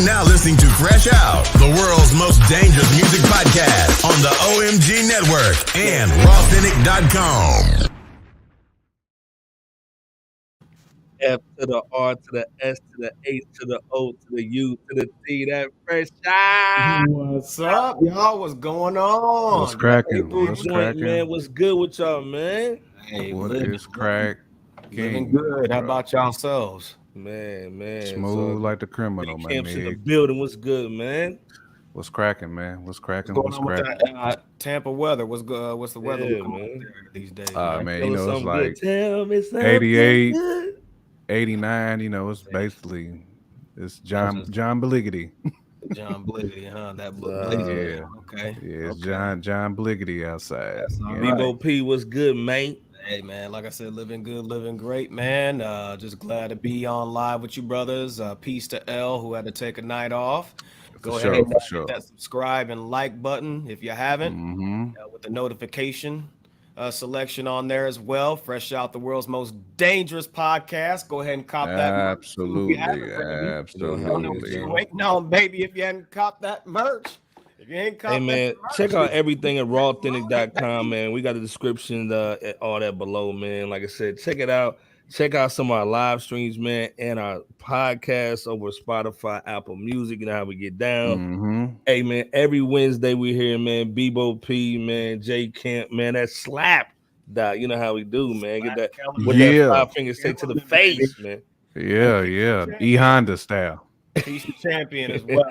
now listening to Fresh Out, the world's most dangerous music podcast on the OMG Network and rawthintic.com. F to the R to the S to the H to the O to the U to the T. That Fresh Out. What's up, y'all? What's going on? What's cracking? What's cracking, man? What's good with y'all, man? Hey, What is crack? Living good. How about yourselves? Man. Smooth like the criminal, man. Camps in the building. What's good, man? What's cracking, man? What's cracking? What's going on with that, Tampa weather? What's good? What's the weather man? These days? Man, you know, it's like Tell me 88, good. 89. You know, it's basically John Bliggity. John Bliggity, huh? That Yeah. Okay. Yeah, it's John Bliggity outside. Bebo P, what's good, mate? Hey, man, like I said, living good, living great, man. Just glad to be on live with you brothers. Peace to L, who had to take a night off. Go ahead and hit that subscribe and like button if you haven't, with the notification selection on there as well. Fresh Out, the world's most dangerous podcast. Go ahead and cop that. Absolutely. You're waiting on, baby, if you hadn't copped that merch. If you ain't copped man, check out everything at rawthintic.com, man. We got a description, all that below, man. Like I said, check it out. Check out some of our live streams, man, and our podcasts over Spotify, Apple Music. You know how we get down. Hey, man, every Wednesday we here, man. Bebo P, man, J Camp, man. That slap, dog. You know how we do, man. Get that with that 5 fingers straight to the face, man. Yeah. E Honda style. He's the champion as well.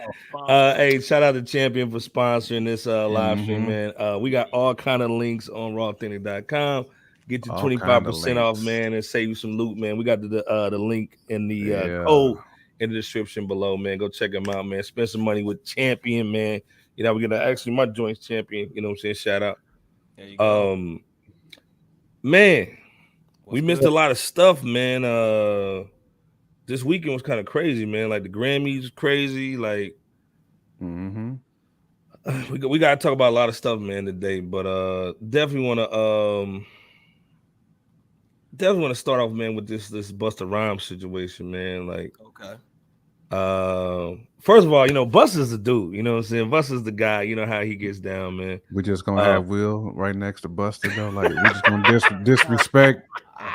Hey, shout out to Champion for sponsoring this live stream, man. We got all kind of links on rawthintic.com. Get you 25% off, man, and save you some loot, man. We got the link in the code in the description below, man. Go check them out, man. Spend some money with Champion, man. You know, we get actually my joints Champion. You know what I'm saying? Shout out. There you go. Man, we missed a lot of stuff, man. This weekend was kind of crazy, man. Like the Grammys was crazy. Like, we got to talk about a lot of stuff, man, today. But definitely want to start off, man, with this Busta Rhymes situation, man. Like, first of all, you know, Busta's the dude. You know what I'm saying? Busta's the guy. You know how he gets down, man. We just gonna have Will right next to Busta, though. Like, we just gonna disrespect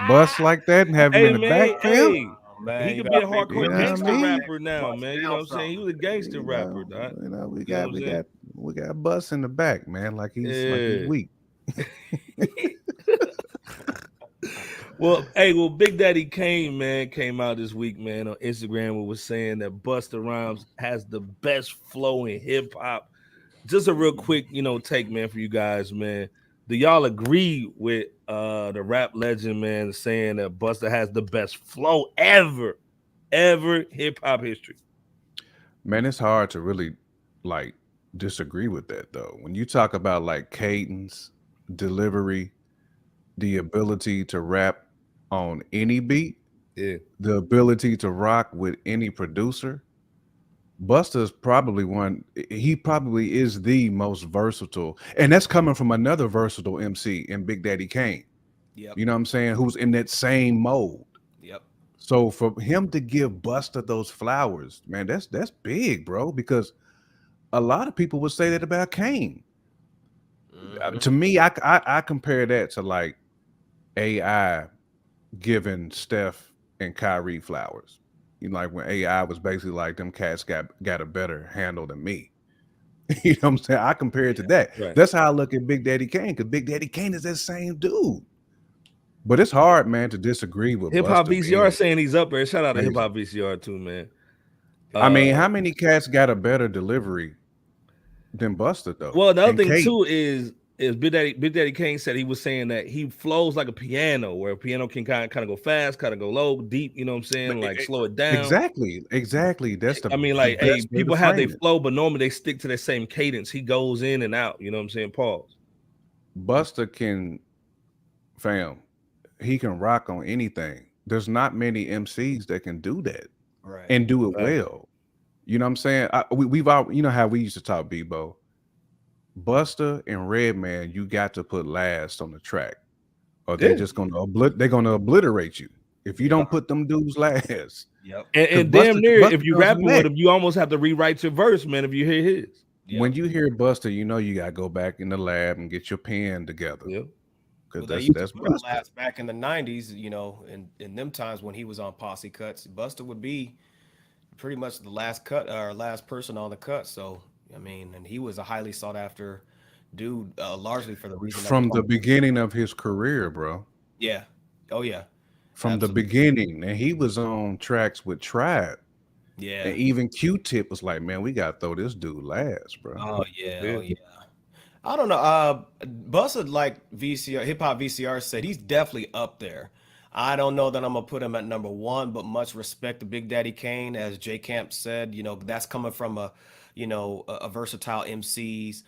Bust like that and have him in the back, fam. Man, he could be a hardcore gangster rapper now, man. You know what I'm saying? He was a gangster rapper, dog. You know, we got Bust in the back, man. Like he's weak. Well, Big Daddy Kane, man, came out this week, man, on Instagram and was saying that Busta Rhymes has the best flow in hip hop. Just a real quick, take, man, for you guys, man. Do y'all agree with the rap legend, man, saying that Busta has the best flow ever hip hop history? Man, it's hard to really disagree with that, though. When you talk about like cadence, delivery, the ability to rap on any beat, the ability to rock with any producer, Busta's probably he probably is the most versatile, and that's coming from another versatile MC in Big Daddy Kane. You know what I'm saying? Who's in that same mode. So for him to give Busta those flowers, man, that's big, bro, because a lot of people would say that about Kane. To me, I compare that to like AI giving Steph and Kyrie flowers. You know, like when AI was basically like, them cats got a better handle than me. You know what I'm saying? I compare it to that. Right. That's how I look at Big Daddy Kane, because Big Daddy Kane is that same dude. But it's hard, man, to disagree with Hip Hop VCR saying he's up there. Shout out to Hip Hop VCR too, man. I mean, how many cats got a better delivery than Busta, though? Well, the other thing too is Big Daddy Kane said he was saying that he flows like a piano, where a piano can kind of go fast, kind of go low, deep. You know what I'm saying? Like slow it down. Exactly. That's the. I mean, like, people have their flow, but normally they stick to the same cadence. He goes in and out. You know what I'm saying? Pause. Busta can, fam, he can rock on anything. There's not many MCs that can do that, right, and do it well. You know what I'm saying? We've all, you know how we used to talk, Bebo. Busta and Redman, you got to put last on the track, or they're just gonna obliterate you. If you don't put them dudes last, and damn near, if you rapping with him, you almost have to rewrite your verse, man. If you hear his, when you hear Buster, you know you gotta go back in the lab and get your pen together. Yep. Because that's Buster. Last back in the 90s, you know, in them times when he was on Posse Cuts, Buster would be pretty much the last cut or last person on the cut. So I mean, and he was a highly sought after dude, largely for the reason from the beginning of his career, bro. Yeah. Oh yeah. From the beginning, and he was on tracks with Tribe. Yeah. And even Q-Tip was like, man, we gotta throw this dude last, bro. Oh yeah. Oh yeah. I don't know. Busta, like VCR, hip hop VCR said, he's definitely up there. I don't know that I'm gonna put him at number one, but much respect to Big Daddy Kane, as J Camp said. You know, that's coming from a versatile MC's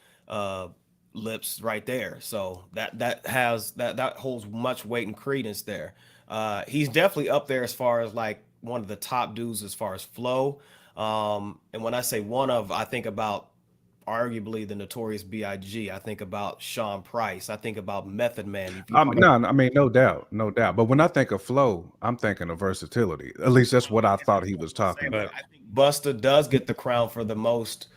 lips right there. So that holds much weight and credence there. He's definitely up there as far as like one of the top dudes as far as flow. And when I say one of, I think about arguably the Notorious B.I.G. I think about Sean Price. I think about Method Man. I mean, no doubt. But when I think of flow, I'm thinking of versatility. At least that's what I thought he was talking about. I think Busta does get the crown for the most,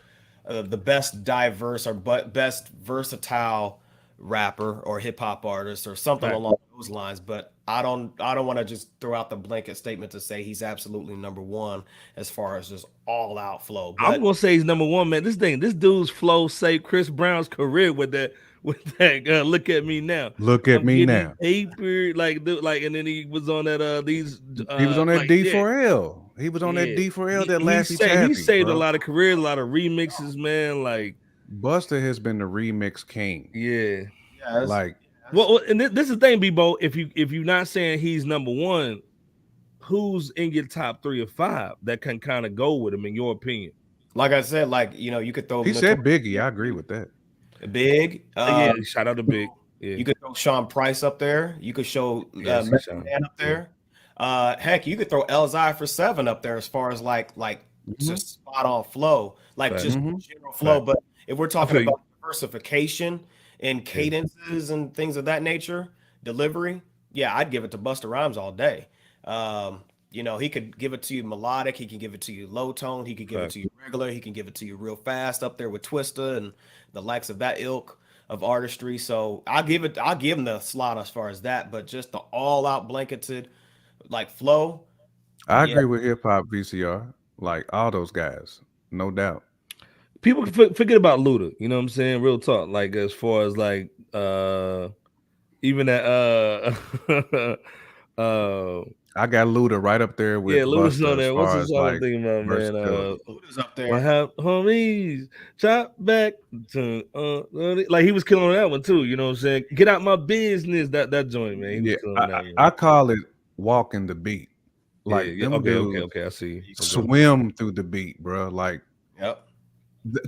the best diverse or best versatile rapper or hip hop artist or something along those lines. But I don't want to just throw out the blanket statement to say he's absolutely number one as far as just all out flow. But I'm gonna say he's number one, man. This dude's flow saved Chris Brown's career with that. Look at me now. Look at me now. Paper, and then he was on that. He was on that D4L. He was on that D4L. That last he saved a lot of careers, a lot of remixes, man. Like Busta has been the remix king. Yeah. Like. Well, and this is the thing, Bebo. If you're not saying he's number one, who's in your top 3 or 5 that can kind of go with him, in your opinion? Like I said, you could throw. He said Biggie. I agree with that. Big. Yeah, shout out to Big. Yeah. You could throw Sean Price up there. You could show Method Man up there. Heck, you could throw Elzai for 7 up there as far as like just spot on flow, just general flow. But if we're talking about diversification and cadences and things of that nature, delivery, yeah, I'd give it to Busta Rhymes all day. He could give it to you melodic, he can give it to you low tone, he could give it to you regular, he can give it to you real fast up there with Twista and the likes of that ilk of artistry. So I'll give him the slot as far as that, but just the all out blanketed like flow. I agree with hip hop VCR, like all those guys, no doubt. People forget about Luda, you know what I'm saying? Real talk, like as far as like even that I got Luda right up there with Luda's Busta on there. What's the song I'm thinking about, man? Luda's up there. I have homies chop back to like he was killing on that one too, you know what I'm saying? Get out my business, that joint, man. He was killing that one. I call it walking the beat. Like okay, I see. Swim through the beat, bro. Like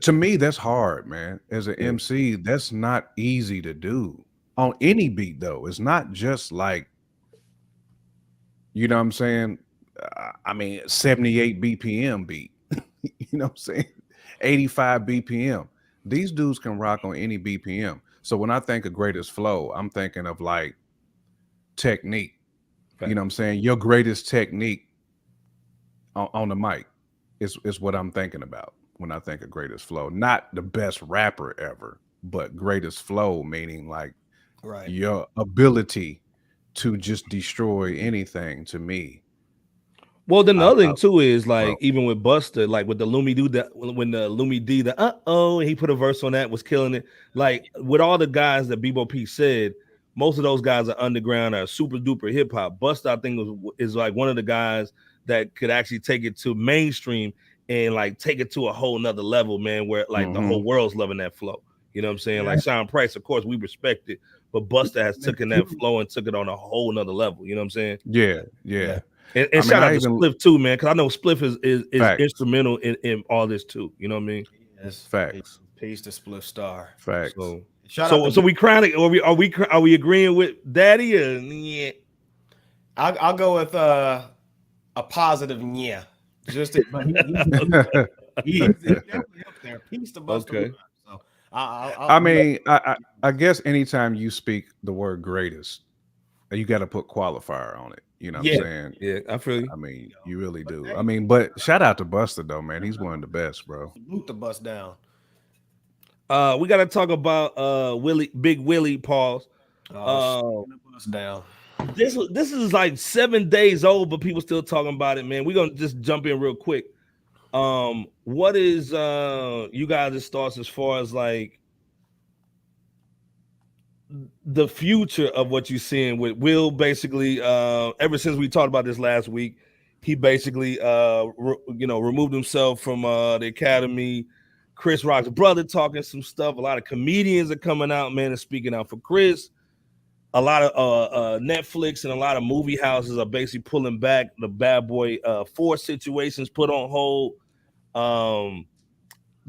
to me, that's hard, man. As an MC, that's not easy to do on any beat, though. It's not just like, you know what I'm saying? I mean, 78 BPM beat, you know what I'm saying? 85 BPM. These dudes can rock on any BPM. So when I think of greatest flow, I'm thinking of like technique. You know what I'm saying? Your greatest technique on the mic is what I'm thinking about when I think of greatest flow. Not the best rapper ever, but greatest flow, meaning like your ability to just destroy anything, to me. Well, then the other thing too is like even with Busta, like with the Lumi dude, when the Lumi D, he put a verse on that, was killing it. Like with all the guys that Bebo P said, most of those guys are underground, are super duper hip hop. Busta, I think, is like one of the guys that could actually take it to mainstream and like take it to a whole nother level, man, where like the whole world's loving that flow. You know what I'm saying? Like Sean Price, of course, we respect it, but Busta has taken that flow and took it on a whole nother level. You know what I'm saying? Yeah. And shout out to Spliff too, man, because I know Spliff is instrumental in all this too. You know what I mean? Yes, facts. Peace to Spliff Star. Facts. So we crying. Are we agreeing with Daddy or yeah? I'll go with a positive yeah. Just he's definitely up there. Peace to Busta. Okay. So I mean, I guess anytime you speak the word greatest, you got to put qualifier on it. You know what I'm saying? Yeah, I feel you. I mean, you really do. I mean, but shout out to Buster though, man. He's one of the best, bro. Salute the bust down. We got to talk about Big Willie. Pause. Bust down. This is like 7 days old, but people still talking about it, man. We're gonna just jump in real quick. What is you guys' thoughts as far as like the future of what you're seeing with Will? Basically, ever since we talked about this last week, he basically removed himself from the Academy. Chris Rock's brother talking some stuff. A lot of comedians are coming out, man, and speaking out for Chris. A lot of Netflix and a lot of movie houses are basically pulling back. The Bad Boy 4 situations put on hold.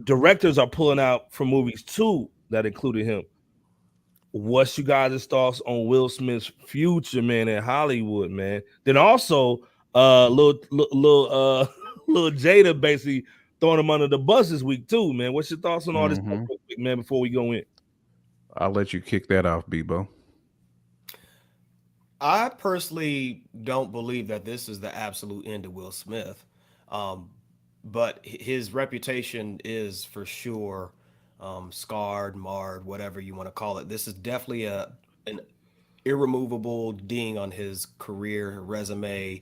Directors are pulling out from movies too that included him. What's you guys' thoughts on Will Smith's future, man, in Hollywood, man? Then also, little Jada basically throwing him under the bus this week too, man. What's your thoughts on all this stuff, man? Before we go in, I'll let you kick that off, Bebo. I personally don't believe that this is the absolute end of Will Smith, but his reputation is for sure scarred, marred, whatever you want to call it. This is definitely an irremovable ding on his career, resume,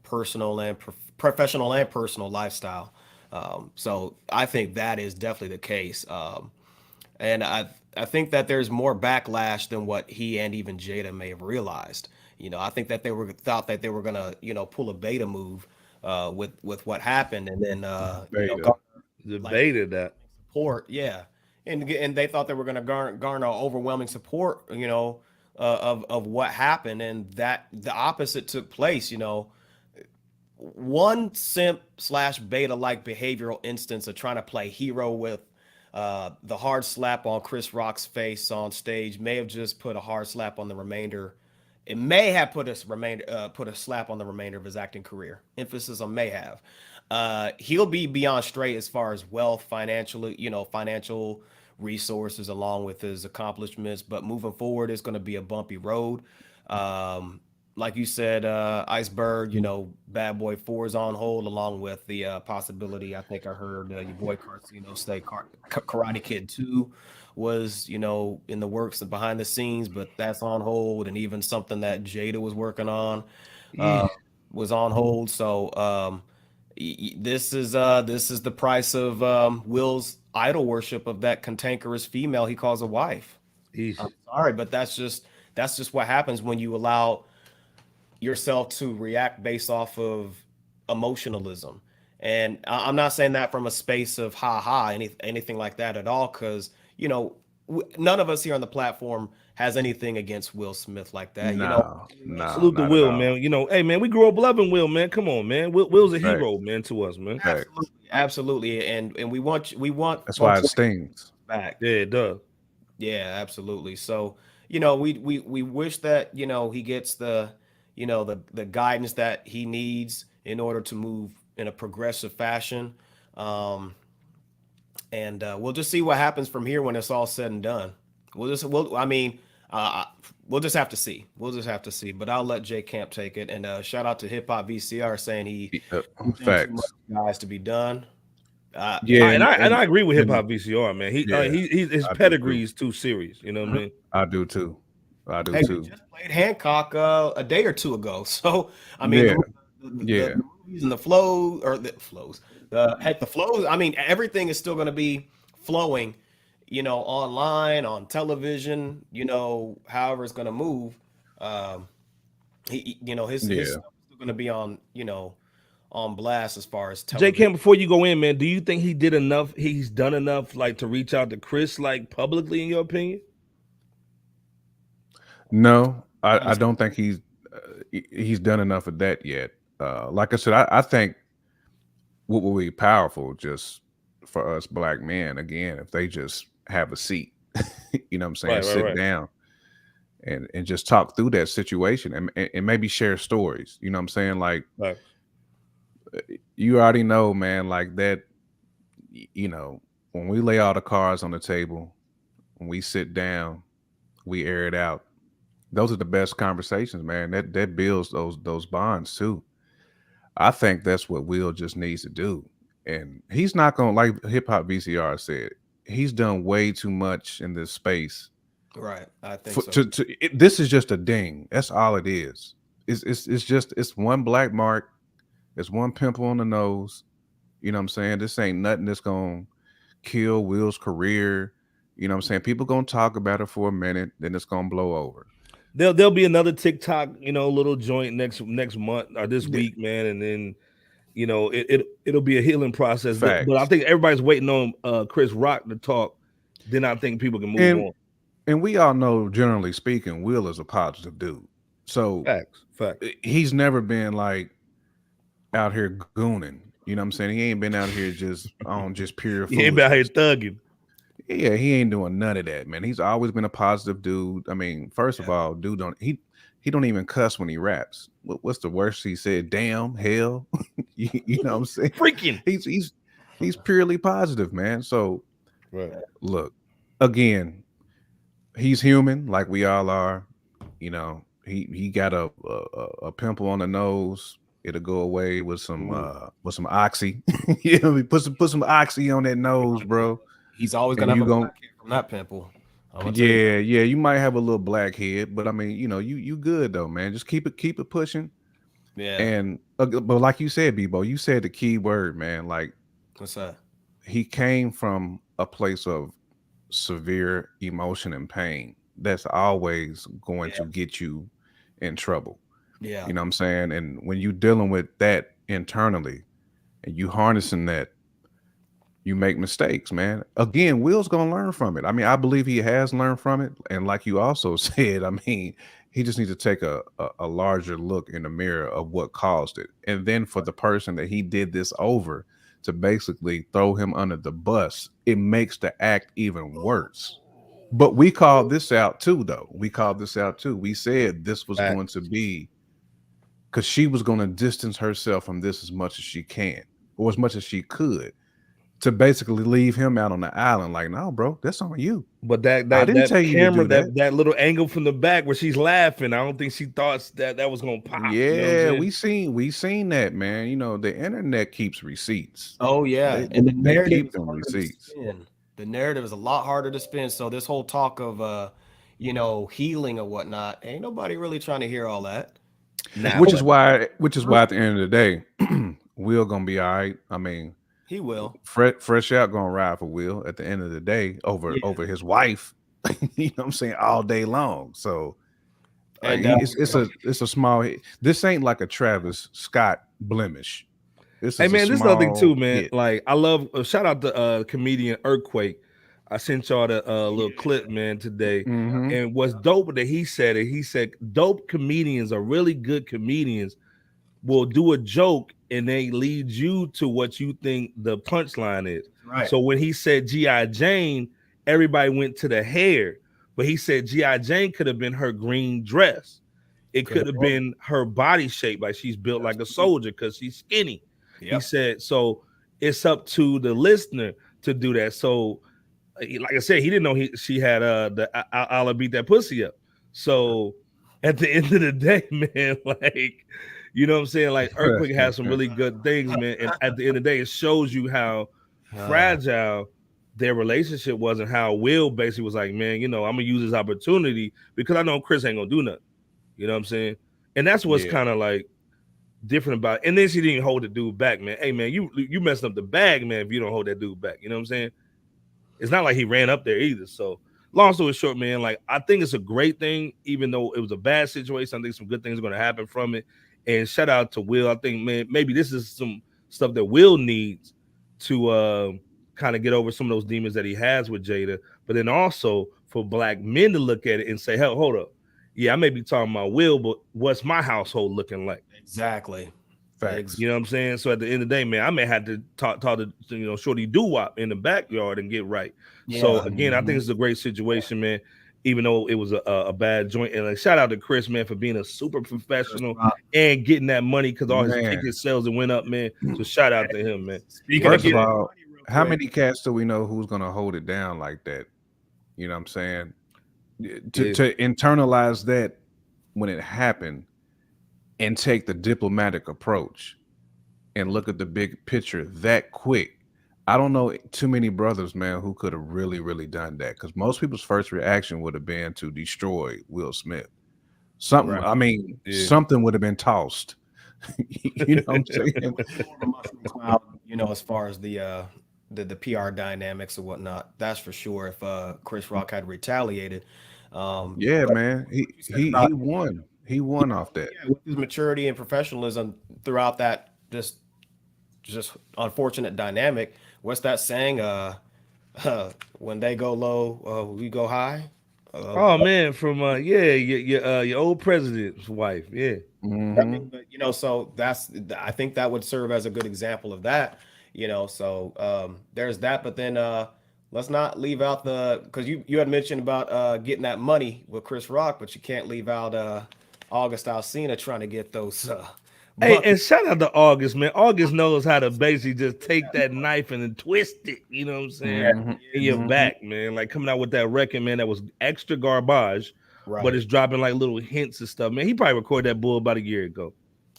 personal and professional and personal lifestyle. So I think that is definitely the case. And I think that there's more backlash than what he and even Jada may have realized. I think that they thought that they were gonna, pull a beta move with what happened, and then debated that support, yeah, and they thought they were gonna garner overwhelming support, of what happened, and that the opposite took place. One simp / beta like behavioral instance of trying to play hero with the hard slap on Chris Rock's face on stage may have just put a hard slap on the remainder. It may have put a slap on the remainder of his acting career. Emphasis on may have. He'll be beyond straight as far as wealth, financial resources, along with his accomplishments. But moving forward, it's going to be a bumpy road. Like you said, Iceberg, Bad Boy 4 is on hold, along with the possibility, I think I heard your boy Carcino say Karate Kid 2 was, in the works and behind the scenes, but that's on hold. And even something that Jada was working on was on hold. So this is the price of Will's idol worship of that cantankerous female he calls a wife. I'm sorry, but that's just what happens when you allow yourself to react based off of emotionalism. And I'm not saying that from a space of anything like that at all, because none of us here on the platform has anything against Will Smith like that. No, salute to Will, man. Hey man, we grew up loving Will, man. Come on, man. Will's a hero, man, to us, man. Absolutely. And we want that's why it stings back. Yeah, it does. Yeah, absolutely. So we wish that he gets the guidance that he needs in order to move in a progressive fashion. And we'll just see what happens from here when it's all said and done. We'll just have to see. But I'll let Jay Camp take it. And shout out to Hip Hop VCR saying he facts guys to be done. And I agree with Hip Hop VCR, man. His pedigree is too serious. You know what I mean? I do too. We just played Hancock a day or two ago. So I mean, the movies and the flows. I mean, everything is still going to be flowing, online, on television, however it's going to move. His stuff is still going to be on, on blast as far as television. J. Camp, before you go in, man, do you think he did enough? He's done enough, like, to reach out to Chris, like, publicly, in your opinion? No, I don't think he's done enough of that yet. Like I said, I think what will be powerful just for us black men, again, if they just have a seat, you know what I'm saying, sit down and just talk through that situation and maybe share stories, you know what I'm saying? Like, you already know, man, like that, when we lay all the cards on the table, when we sit down, we air it out. Those are the best conversations, man. That builds those bonds too. I think that's what Will just needs to do. And he's not gonna, like Hip Hop VCR said, he's done way too much in this space. Right. I think so. This is just a ding. That's all it is. It's one black mark. It's one pimple on the nose. You know what I'm saying? This ain't nothing that's gonna kill Will's career. You know what I'm saying? People gonna talk about it for a minute, then it's gonna blow over. There'll be another TikTok, little joint next month or this week, man, and then it'll be a healing process. But I think everybody's waiting on Chris Rock to talk. Then I think people can move on. And we all know, generally speaking, Will is a positive dude. So facts. He's never been like out here gooning. You know what I'm saying? He ain't been out here just pure. He ain't been out here thugging. Yeah, he ain't doing none of that, man. He's always been a positive dude. I mean, first of all, dude he don't even cuss when he raps. What's the worst he said? Damn, hell. you know what I'm saying? Freaking. He's purely positive, man. So look, again, he's human like we all are. You know, he got a pimple on the nose. It'll go away with some oxy. You know, put some oxy on that nose, bro. He's always gonna have a black head from that pimple. Yeah. You might have a little black head, but I mean, you good though, man. Just keep it pushing. Yeah. And but like you said, Bebo, you said the key word, man. Like, what's that? He came from a place of severe emotion and pain. That's always going to get you in trouble. Yeah. You know what I'm saying? And when you're dealing with that internally and you harnessing that, you make mistakes, man. Again, Will's gonna learn from it. I mean, I believe he has learned from it. And like you also said, I mean, he just needs to take a larger look in the mirror of what caused it. And then for the person that he did this over to basically throw him under the bus, it makes the act even worse. But we called this out too, though. We said this was going to be, because she was going to distance herself from this as much as she can, or as much as she could, to basically leave him out on the island. Like, no, bro, that's on you. But that camera, that little angle from the back where she's laughing, I don't think she thought that was gonna pop. Yeah, we seen that, man. You know, the internet keeps receipts. Oh yeah, and the narrative keep receipts. The narrative is a lot harder to spin. So this whole talk of healing or whatnot, ain't nobody really trying to hear all that. Which is why at the end of the day, Will gonna be all right. I mean, he will. Fresh out gonna ride for Will at the end of the day over his wife. You know what I'm saying? All day long. So it's a small. This ain't like a Travis Scott blemish. Hey man, this is another thing too, man. Hit. Like, I love shout out to comedian Earthquake. I sent y'all the little clip, man, today. Mm-hmm. And what's dope that he said dope comedians are really good comedians will do a joke and they lead you to what you think the punchline is. Right. So when he said G.I. Jane, everybody went to the hair, but he said G.I. Jane could have been her green dress. It could have been her body shape, like she's built like a soldier because she's skinny. Yep. He said, so it's up to the listener to do that. So like I said, he didn't know she had I'll beat that pussy up. So at the end of the day, man, like, you know what I'm saying? Like, Earthquake has some really good things, man. And at the end of the day, it shows you how fragile their relationship was and how Will basically was like, man, I'm gonna use this opportunity because I know Chris ain't gonna do nothing. You know what I'm saying? And that's what's kind of like different about it. And then she didn't hold the dude back, man. Hey man, you messing up the bag, man, if you don't hold that dude back. You know what I'm saying? It's not like he ran up there either. So long story short, man, like, I think it's a great thing, even though it was a bad situation. I think some good things are going to happen from it. And shout out to Will. I think, man, maybe this is some stuff that Will needs to kind of get over some of those demons that he has with Jada. But then also for black men to look at it and say, hell, hold up. Yeah, I may be talking about Will, but what's my household looking like? Exactly. Facts. You know what I'm saying? So at the end of the day, man, I may have to talk to Shorty Doo-Wop in the backyard and get right. Yeah. So again, I think it's a great situation, man. Even though it was a bad joint. And like, shout out to Chris, man, for being a super professional and getting that money because all his ticket sales went up, man. So shout out to him, man. First of all, how many cats do we know who's gonna hold it down like that? You know what I'm saying? to internalize that when it happened and take the diplomatic approach and look at the big picture that quick. I don't know too many brothers, man, who could have really, really done that, because most people's first reaction would have been to destroy Will Smith. Something, I mean, something would have been tossed. You know what I'm saying? You know, as far as the PR dynamics or whatnot, that's for sure. If Chris Rock had retaliated, yeah, man, he won. He won off that. Yeah, with his maturity and professionalism throughout that just unfortunate dynamic. What's that saying? When they go low, we go high. Oh man, from your old president's wife, yeah. I mean, but, you know, so I think that would serve as a good example of that. You know, so there's that. But then let's not leave out because you had mentioned about getting that money with Chris Rock, but you can't leave out August Alsina trying to get those. Hey, and shout out to August, man. August knows how to basically just take that knife and then twist it, you know what I'm saying, in your back, man. Like coming out with that record, man, that was extra garbage, but it's dropping like little hints and stuff, man. He probably recorded that bull about a year ago.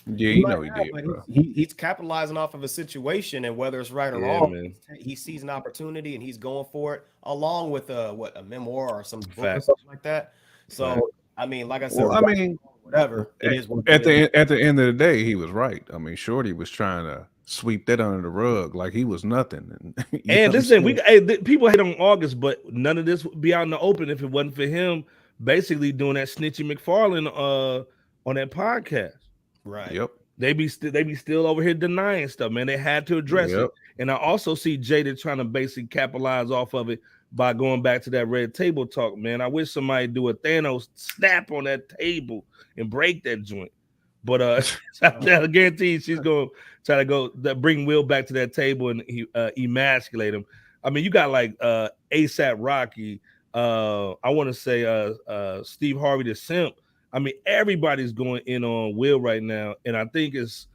Yeah, you know he did, bro. He's capitalizing off of a situation, and whether it's right or wrong, man, he sees an opportunity and he's going for it, along with a memoir or some book or something like that. So, I mean, like I said, I mean, whatever it is. At the end of the day, he was right. I mean, Shorty was trying to sweep that under the rug like he was nothing. And listen, people hate on August, but none of this would be out in the open if it wasn't for him basically doing that Snitchy McFarlane on that podcast. Right. Yep. They be still over here denying stuff, man. They had to address it. And I also see Jada trying to basically capitalize off of it by going back to that red table talk, man. I wish somebody do a Thanos snap on that table and break that joint. But I guarantee she's going to try to bring Will back to that table and emasculate him. I mean, you got like ASAP Rocky. I want to say Steve Harvey the Simp. I mean, everybody's going in on Will right now, and I think it's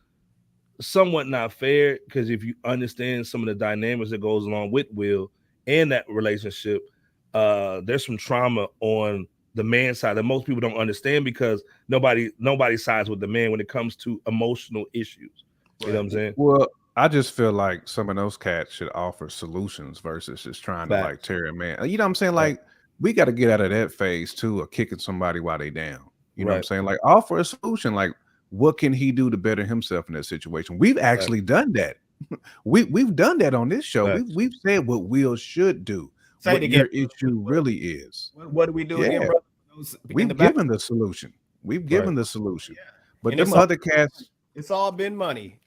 somewhat not fair because if you understand some of the dynamics that goes along with Will and that relationship, there's some trauma on the man side that most people don't understand because nobody sides with the man when it comes to emotional issues. You know what I'm saying? Well, I just feel like some of those cats should offer solutions versus just trying to like tear a man. You know what I'm saying? Like we got to get out of that phase too of kicking somebody while they down. You know what I'm saying? Like offer a solution. Like what can he do to better himself in that situation? We've actually done that. We've done that on this show. We've said what Will should do. What your issue really is. What do we do again, bro? We've given the solution. We've given the solution. But them other cats, it's all been money.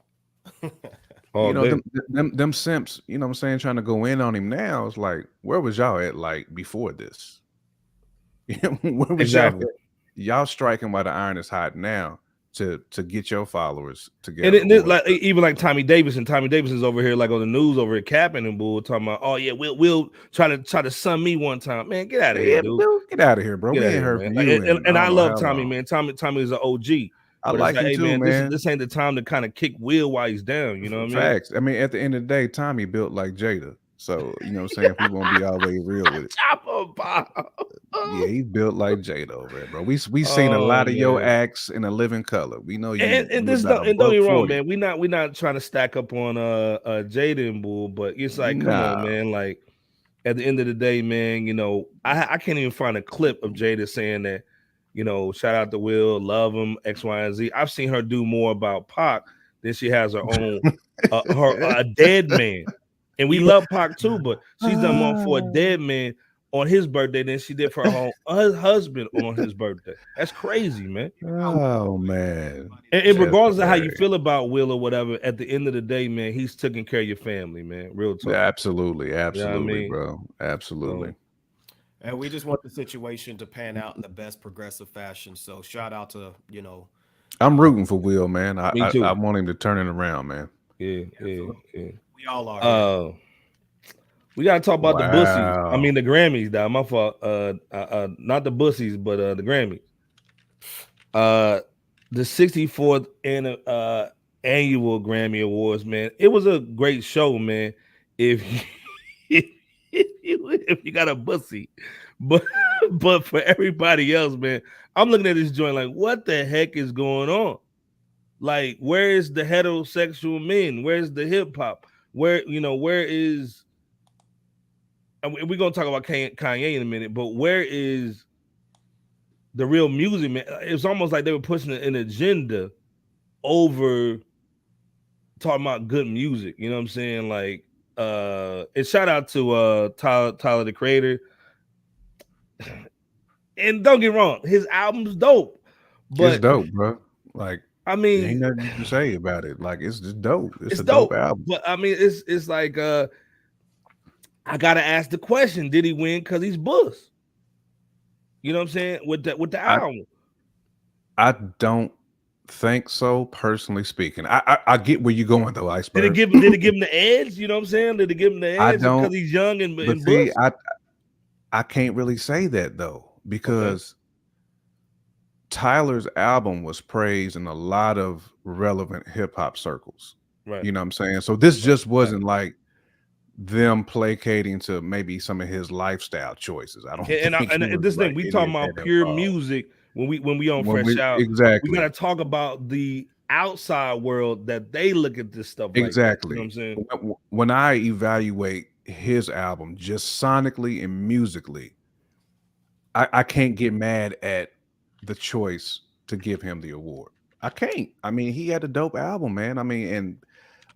You know, them simps, you know what I'm saying, trying to go in on him now. It's like, where was y'all at like before this? Where was y'all striking while the iron is hot now to get your followers together? And it, like even like Tommy Davison's over here like on the news over here capping and bull talking about, oh yeah, we'll try to sun me one time. Man, get out of here, dude. Get out of here, bro. We ain't heard from you. And I love Tommy, man. Tommy is an OG. I like him too, man. This ain't the time to kind of kick Will while he's down. You know what I mean? Facts. I mean, at the end of the day, Tommy built like Jada. So, you know what I'm saying? If we won't be all the way real with it. Yeah, he's built like Jada over there, bro. We seen a lot of your acts in a living color. We know you. And don't get me wrong, man. We not trying to stack up on Jada and Bull, but it's like, come on, man. Like at the end of the day, man, you know, I can't even find a clip of Jada saying that, you know, shout out to Will, love him, X, Y, and Z. I've seen her do more about Pac than she has her own a dead man. And we love Pac too, but she's done more for a dead man on his birthday than she did for her husband on his birthday. That's crazy, man. Oh, man. And regardless of how you feel about Will or whatever, at the end of the day, man, he's taking care of your family, man. Real talk. Yeah, absolutely. Absolutely, you know what I mean? Bro. Absolutely. And we just want the situation to pan out in the best progressive fashion. So shout out to, you know. I'm rooting for Will, man. I want him to turn it around, man. Yeah. We all are. We gotta talk about the bussies. I mean the Grammys, dog. My fault. Not the bussies, but the Grammys. The 64th annual Grammy Awards, man. It was a great show, man. If you got a bussy, but But for everybody else, man, I'm looking at this joint like, what the heck is going on? Like, where is the heterosexual men? Where's the hip hop? Where is? And we're gonna talk about Kanye in a minute, but where is the real music, man? It's almost like they were pushing an agenda over talking about good music. You know what I'm saying? Like, and shout out to Tyler the Creator. And don't get me wrong, his album's dope. But it's dope, bro. Like, I mean, ain't nothing you can say about it. Like, it's just dope. It's a dope album. But I mean, it's like I gotta ask the question: did he win because he's Bush? You know what I'm saying? With the album, I don't think so. Personally speaking, I get where you're going though, Iceberg. Did it give him the edge? You know what I'm saying? Did it give him the edge because he's young and see, Bush? I can't really say that though, because Tyler's album was praised in a lot of relevant hip hop circles. Right. You know what I'm saying? So this just wasn't like them placating to maybe some of his lifestyle choices. I don't think. And this thing, we talking about pure music when we on Fresh Out. Exactly. We gotta talk about the outside world that they look at this stuff. Exactly. Like that, you know what I'm saying? When I evaluate his album just sonically and musically, I can't get mad at the choice to give him the award. I can't. I mean, he had a dope album, man. I mean, and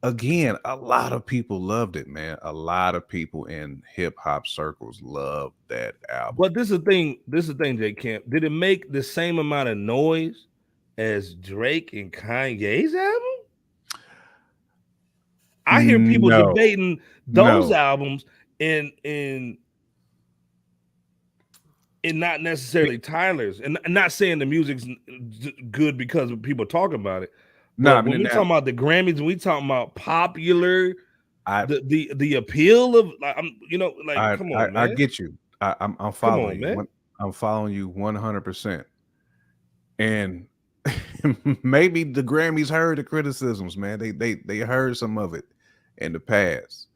again, a lot of people loved it, man. A lot of people in hip hop circles loved that album. But this is the thing, J Camp. Did it make the same amount of noise as Drake and Kanye's album? I hear people debating those albums and not necessarily Tyler's, and not saying the music's good because people talk about it. No, when we talking about the Grammys, when we talking about popular, the appeal of, like, come on, man. I get you. I'm following you. I'm following you 100%. And maybe the Grammys heard the criticisms, man. They heard some of it in the past.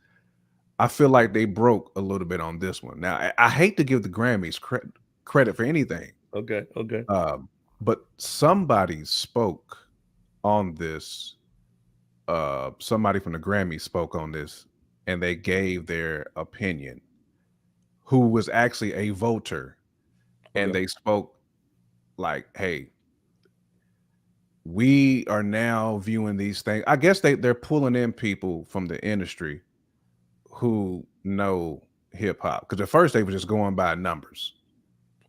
I feel like they broke a little bit on this one. Now, I hate to give the Grammys credit for anything. Okay. But somebody spoke on this. Somebody from the Grammys spoke on this, and they gave their opinion, who was actually a voter. And they spoke like, hey, we are now viewing these things. I guess they're pulling in people from the industry who know hip hop, because at first they were just going by numbers.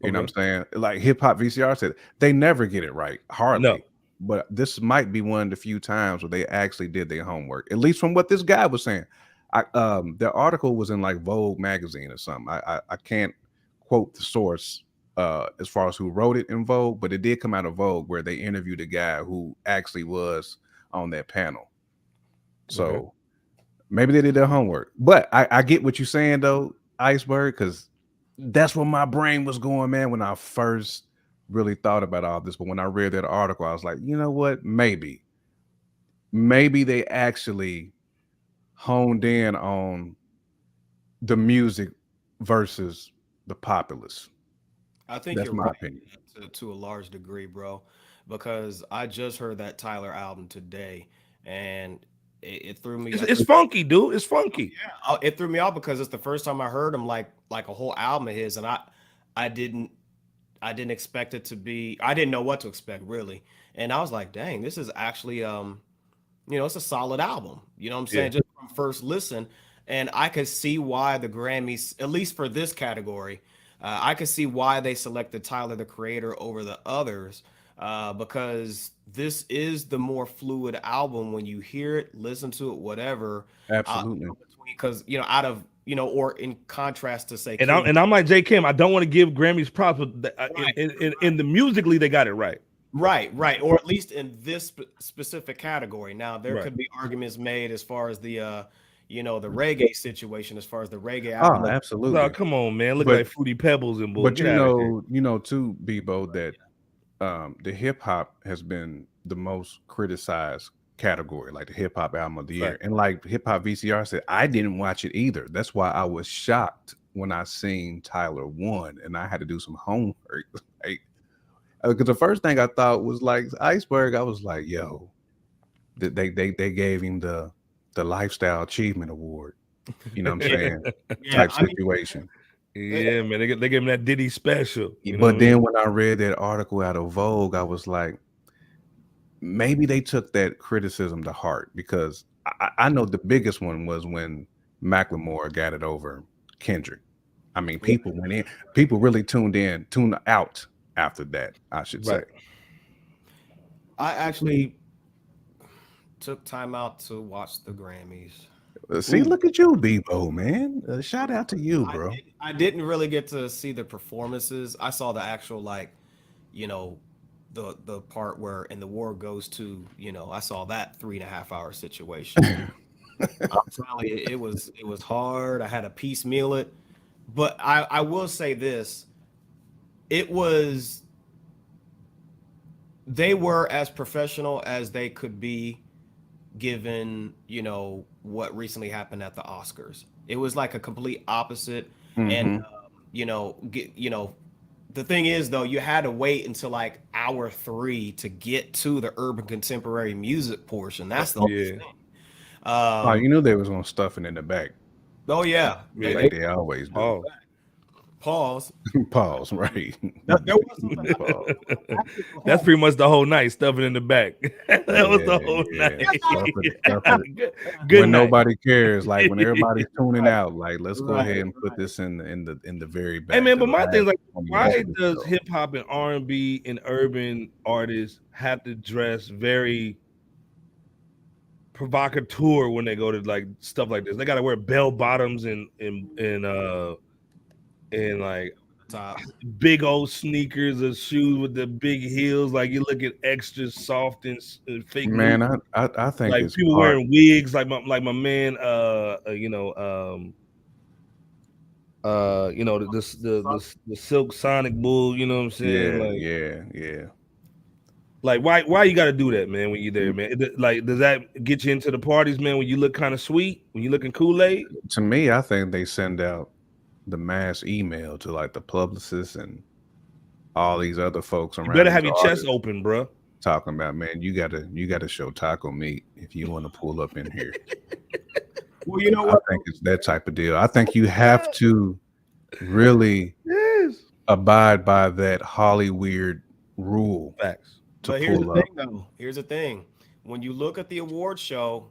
You know what I'm saying? Like Hip Hop VCR said, they never get it right, hardly. No. But this might be one of the few times where they actually did their homework, at least from what this guy was saying. The article was in like Vogue magazine or something. I can't quote the source as far as who wrote it in Vogue, but it did come out of Vogue where they interviewed a guy who actually was on that panel. So maybe they did their homework. But I get what you're saying though, Iceberg, because that's where my brain was going, man, when I first really thought about all this. But when I read that article, I was like, you know what? Maybe they actually honed in on the music versus the populace. I think that's you're my right opinion. To a large degree, bro, because I just heard that Tyler album today, and it threw me. It's funky, dude. It's funky. Yeah, it threw me off because it's the first time I heard him like a whole album of his, and I didn't expect it to be. I didn't know what to expect really, and I was like, dang, this is actually it's a solid album. You know what I'm saying? Just from first listen, and I could see why the Grammys, at least for this category, I could see why they selected Tyler the Creator over the others. Because this is the more fluid album when you hear it, listen to it, whatever. Absolutely. Because out of or in contrast to say, I'm like J Kim, I don't want to give Grammys props, but in the musically they got it right. Right, or at least in this specific category. Now there could be arguments made as far as the the reggae situation, as far as the reggae album. Oh, absolutely. No, come on, man. Look like Fruity Pebbles and bull. But you know too, Bebo, that the hip hop has been the most criticized category, like the hip hop album of the year. And like Hip Hop VCR said, I didn't watch it either. That's why I was shocked when I seen Tyler won, and I had to do some homework. Like, because the first thing I thought was like Iceberg. I was like, yo, they gave him the lifestyle achievement award. You know what I'm saying? Type situation. Yeah, man, they gave him that Diddy special. But then when I read that article out of Vogue, I was like, maybe they took that criticism to heart, because I know the biggest one was when Macklemore got it over Kendrick. I mean, people went in, people really tuned out after that, I should say. I actually took time out to watch the Grammys. See, look at you, Bebo, man. Shout out to you, bro. I didn't really get to see the performances. I saw the actual, like, the part where "And the War Goes To," I saw that 3.5 hour situation. I'm telling you, it was hard. I had to piecemeal it, but I will say this: they were as professional as they could be, given what recently happened at the Oscars. It was like a complete opposite. And the thing is, though, you had to wait until like hour 3 to get to the urban contemporary music portion. That's the whole thing. You knew they was gonna stuff it in the back. Oh yeah, like they always do. Pause. Pause. Right. There was Pause. That's pretty much the whole night, stuffing in the back. That was the whole night. Stuff it. Good when night. Nobody cares, like when everybody's tuning out, like let's go ahead and put this in the very back. Hey man, but my thing is, like, why does hip hop and R&B and urban artists have to dress very provocateur when they go to like stuff like this? They got to wear bell bottoms and like big old sneakers or shoes with the big heels. Like you look at extra soft and fake. Man, I think like it's people wearing wigs, like my man, the Silk Sonic Bull. You know what I'm saying? Yeah. Like why you got to do that, man? When you're there, man. Like, does that get you into the parties, man? When you look kind of sweet, when you looking Kool-Aid? To me, I think they send out the mass email to like the publicists and all these other folks around. You better have your chest open, bro. Talking about, man, you gotta show taco meat if you want to pull up in here. Well, you know what? I think it's that type of deal. I think you have to really abide by that Hollywood rule. Facts. But here's the thing, though. Here's the thing. When you look at the award show,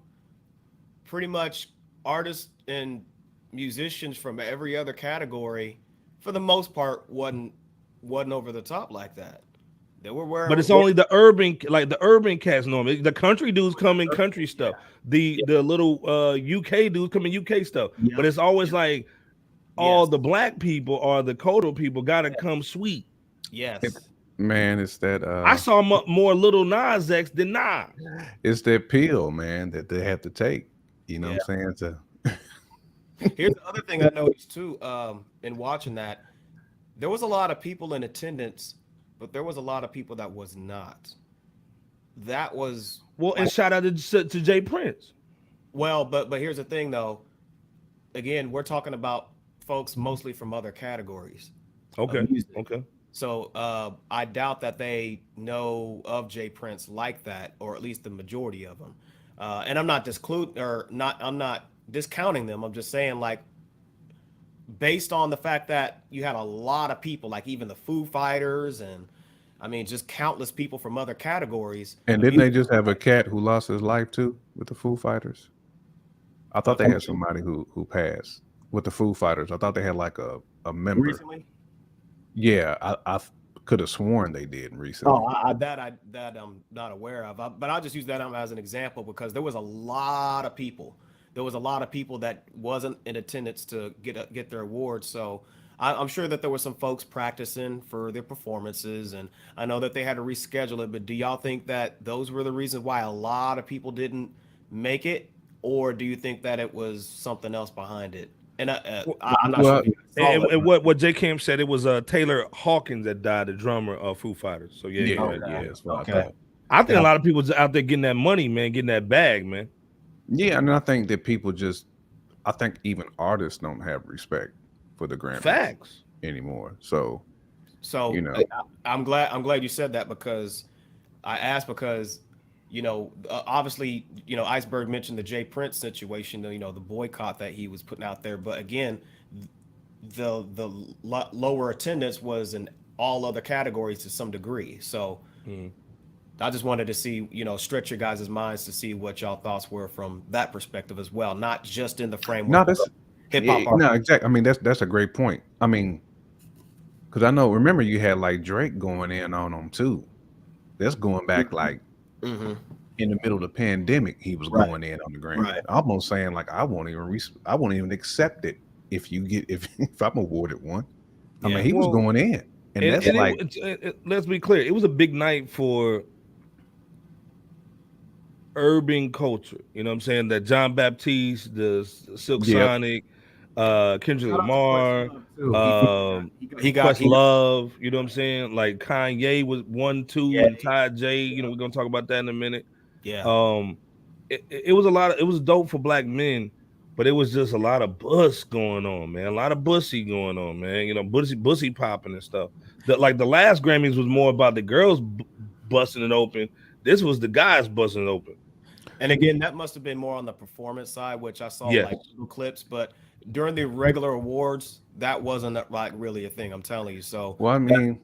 pretty much artists and musicians from every other category, for the most part, wasn't over the top like that. They were wearing, but it's only the urban cats normally. The country dudes come in country stuff. The little UK dudes come in UK stuff. Yeah. But it's always like all the black people or the Kodo people gotta come sweet. Yes. Man, it's that I saw more Little Nas X than Nas. It's that pill, man, that they have to take. You know what I'm saying? Here's the other thing I noticed too, in watching that, there was a lot of people in attendance, but there was a lot of people that was not. That was and shout out to Jay Prince. Well, but here's the thing though. Again, we're talking about folks mostly from other categories. Okay. So I doubt that they know of Jay Prince like that, or at least the majority of them. And I'm not I'm not discounting them. I'm just saying, like, based on the fact that you had a lot of people, like even the Foo Fighters, and I mean just countless people from other categories. And didn't they just have a cat who lost his life too with the Foo Fighters? I thought they had somebody who passed with the Foo Fighters. I thought they had like a member recently. Yeah, I could have sworn they did recently. That I'm not aware of. But I'll just use that as an example because there was a lot of people. There was a lot of people that wasn't in attendance to get their awards. So I'm sure that there were some folks practicing for their performances, and I know that they had to reschedule it. But do y'all think that those were the reasons why a lot of people didn't make it, or do you think that it was something else behind it? And I'm not sure. And what J. Cam said, it was Taylor Hawkins that died, the drummer of Foo Fighters. So that's what I thought. I think a lot of people out there getting that money, man, getting that bag, man. Yeah, and I think that people I think even artists don't have respect for the Grammys Facts. anymore. So So you know, I'm glad you said that, because I asked because obviously Iceberg mentioned the Jay Prince situation, the boycott that he was putting out there, but again, the lower attendance was in all other categories to some degree. So I just wanted to see, stretch your guys' minds to see what y'all thoughts were from that perspective as well, not just in the framework of hip hop. No, exactly. I mean, that's a great point. I mean, because I know, remember, you had like Drake going in on them too. That's going back like in the middle of the pandemic. He was going in on the Grammy, almost saying like, I won't even accept it if if I'm awarded one. I mean, he was going in, and that's like, let's be clear, it was a big night for urban culture. You know what I'm saying? That John Baptiste, the Silk Sonic, Kendrick Lamar, Questlove, you know what I'm saying? Like Kanye was 1, 2, and Ty J. You know, we're gonna talk about that in a minute. It was it was dope for black men, but it was just a lot of bus going on, man. A lot of bussy going on, man. You know, bussy popping and stuff. The last Grammys was more about the girls busting it open. This was the guys busting it open. And again, that must have been more on the performance side, which I saw like little clips, but during the regular awards, that wasn't like really a thing. I'm telling you. So, well, I mean,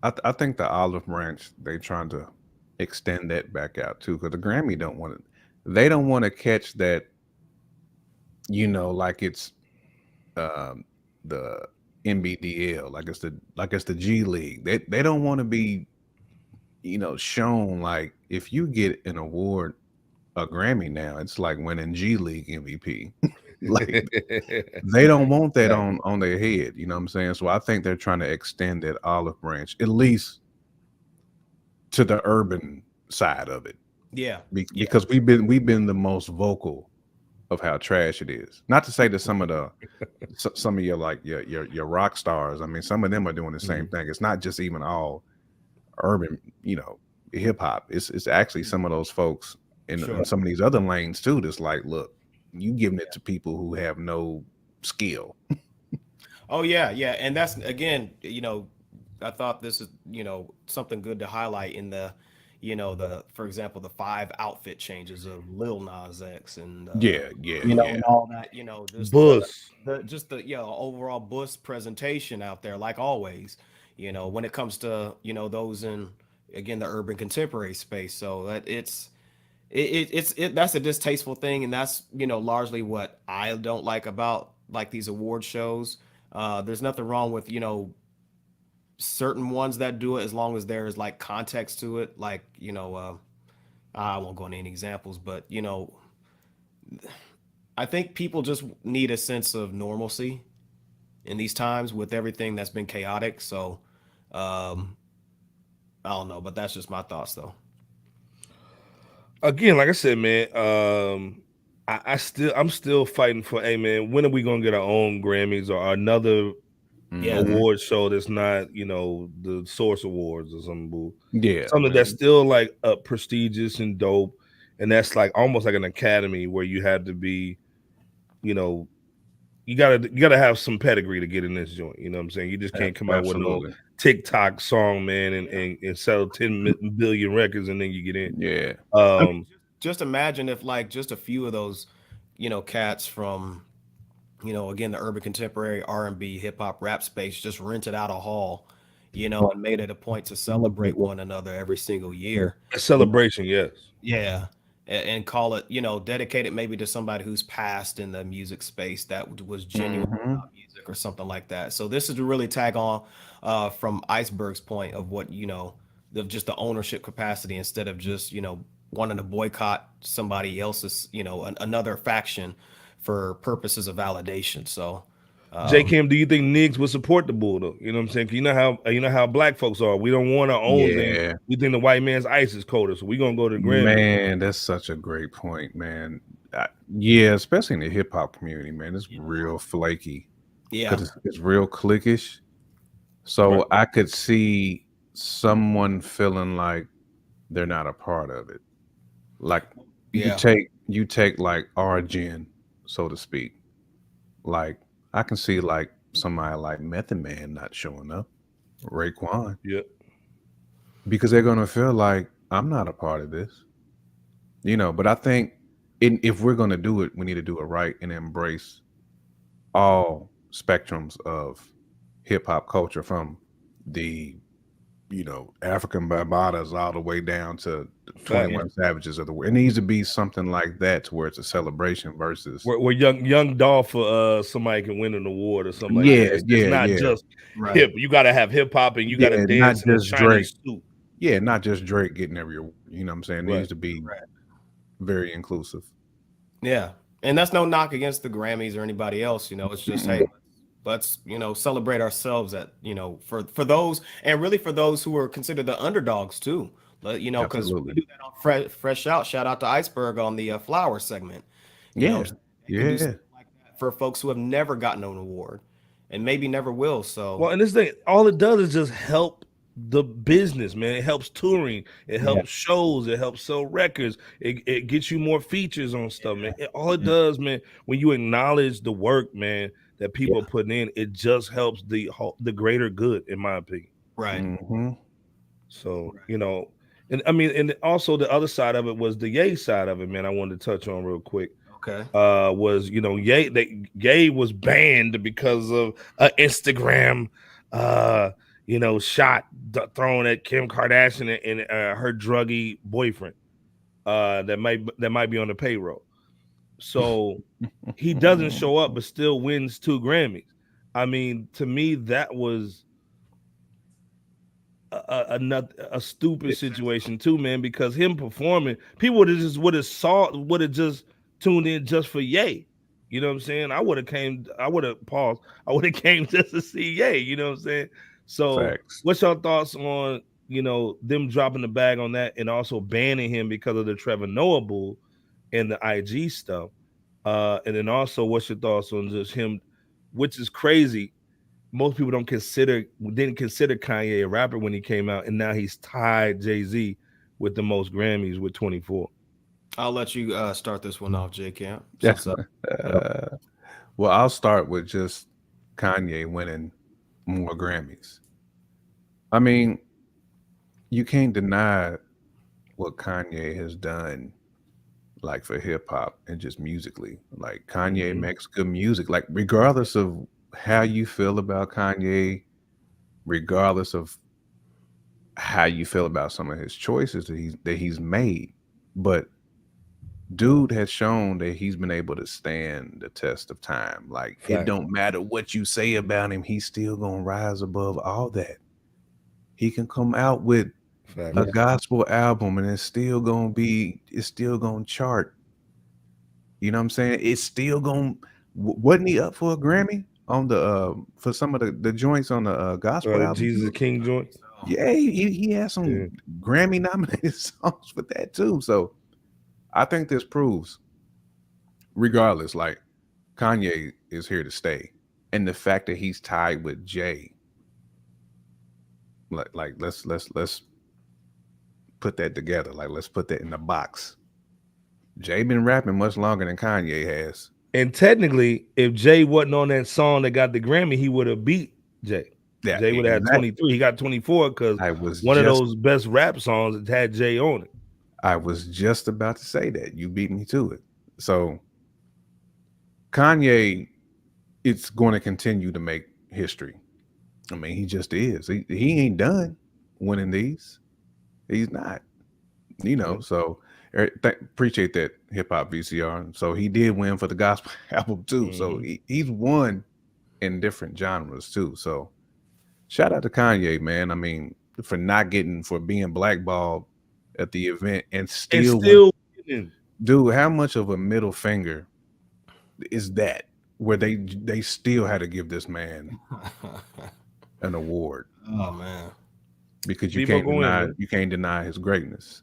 I think the olive branch, they trying to extend that back out too, because the Grammy they don't want to catch that, like it's the NBDL, like it's the G League. They don't want to be, shown like if you get an award, a Grammy now, it's like winning G League MVP. Like they don't want that on their head, you know what I'm saying? So I think they're trying to extend that olive branch at least to the urban side of it. Because we've been the most vocal of how trash it is. Not to say that some of your like your rock stars, I mean, some of them are doing the same thing. It's not just even all urban, hip hop. It's actually some of those folks in some of these other lanes too. That's like, look, you giving it to people who have no skill. And that's, again, I thought this is something good to highlight in the for example, the 5 outfit changes of Lil Nas X and and all that, just the overall Buss presentation out there, like always, when it comes to those in, again, the urban contemporary space. So that it's that's a distasteful thing, and that's largely what I don't like about like these award shows. There's nothing wrong with certain ones that do it, as long as there's like context to it. Like I won't go into any examples, but I think people just need a sense of normalcy in these times with everything that's been chaotic. So I don't know, but that's just my thoughts though. Again, like I said, man, I'm still fighting for, hey man, when are we gonna get our own Grammys or another award show that's not, the Source Awards or something? Something that's still like prestigious and dope, and that's like almost like an academy where you have to be, you gotta have some pedigree to get in this joint. You know what I'm saying? You just can't come out with no TikTok song, man, and sell 10 billion records and then you get in. Just imagine if like just a few of those, cats from, again, the urban contemporary R&B, hip hop, rap space just rented out a hall, and made it a point to celebrate one another every single year. A celebration, yes. Yeah. And call it, dedicated maybe to somebody who's passed in the music space that was genuine about music or something like that. So this is to really tag on from Iceberg's point of what, just the ownership capacity, instead of just, wanting to boycott somebody else's, another faction for purposes of validation. So J. Kim, do you think niggas would support the bull though? You know what I'm saying? You know how black folks are. We don't want to own them. We think the white man's ice is colder, so we gonna go to the Grammy. Man, that's such a great point, man. Especially in the hip hop community, man, it's real flaky. Because it's real cliquish. So I could see someone feeling like they're not a part of it. Like you take like Argent, so to speak. Like I can see like somebody like Method Man not showing up, Raekwon, Yeah. because they're gonna feel like I'm not a part of this, But I think if we're gonna do it, we need to do it right and embrace all spectrums of hip hop culture, from the African Barbadas all the way down to 21 Savages of the world. It needs to be something like that, to where it's a celebration versus where young Dolph somebody can win an award or something like yeah, that. It's yeah, not yeah, just Right. hip. You got to have hip hop and you got to yeah. Not dance in a just shiny Drake. suit. Yeah, not just Drake getting every award. You know what I'm saying? It Right. needs to be very inclusive. Yeah. And that's no knock against the Grammys or anybody else. It's just, hey, let's celebrate ourselves at for those, and really for those who are considered the underdogs too. Because we Absolutely. do that on Fresh Out. Shout out to Iceberg on the flower segment. You know Yeah, what I'm saying? They can do yeah. something like that for folks who have never gotten an award and maybe never will. So Well, and this thing, all it does is just help the business, man. It helps touring, it helps shows, it helps sell records, it gets you more features on stuff, man. All it does, man, when you acknowledge the work, man, that people are putting in, it just helps the greater good, in my opinion. right. Mm-hmm. So, and I mean, and also the other side of it was the Ye side of it, man. I wanted to touch on real quick. Okay. Was Ye was banned because of Instagram shot thrown at Kim Kardashian and her druggy boyfriend that might be on the payroll. So he doesn't show up but still wins 2 Grammys. I mean, to me, that was a stupid situation too, man, because him performing, people would have just tuned in just for Ye. You know what I'm saying? I would have came just to see Ye, you know what I'm saying? So Facts. what's your thoughts on them dropping the bag on that and also banning him because of the Trevor Noah bull and the IG stuff? And then also what's your thoughts on just him, which is crazy. Most people didn't consider Kanye a rapper when he came out, and now he's tied Jay-Z with the most Grammys with 24. I'll let you start this one off, J Camp. Well, I'll start with just Kanye winning more Grammys. I mean, you can't deny what Kanye has done, like for hip hop and just musically. Like Kanye makes good music, like regardless of how you feel about Kanye, regardless of how you feel about some of his choices that he's made, but dude has shown that he's been able to stand the test of time. Like it don't matter what you say about him, he's still gonna rise above all that. He can come out with a gospel album and it's still gonna chart. You know what I'm saying? It's still gonna. Wasn't he up for a Grammy on the for some of the joints on the gospel The album? Jesus King joint. Yeah, he had some Grammy nominated songs for that too. So I think this proves, regardless, like Kanye is here to stay, and the fact that he's tied with Jay, like let's put that together. Like let's put that in the box. Jay been rapping much longer than Kanye has. And technically, if Jay wasn't on that song that got the Grammy, he would have beat Jay. Yeah, Jay would have had 23. He got 24 because one of those best rap songs that had Jay on it. I was just about to say that. You beat me to it. So Kanye, it's going to continue to make history. I mean, he just is. He ain't done winning these. He's not. So appreciate that, Hip Hop VCR. So he did win for the gospel album too. So he's won in different genres too. So shout out to Kanye, man. I mean, for being blackballed at the event and still winning. Dude, how much of a middle finger is that? Where they still had to give this man an award. Oh man. Because you can't deny his greatness.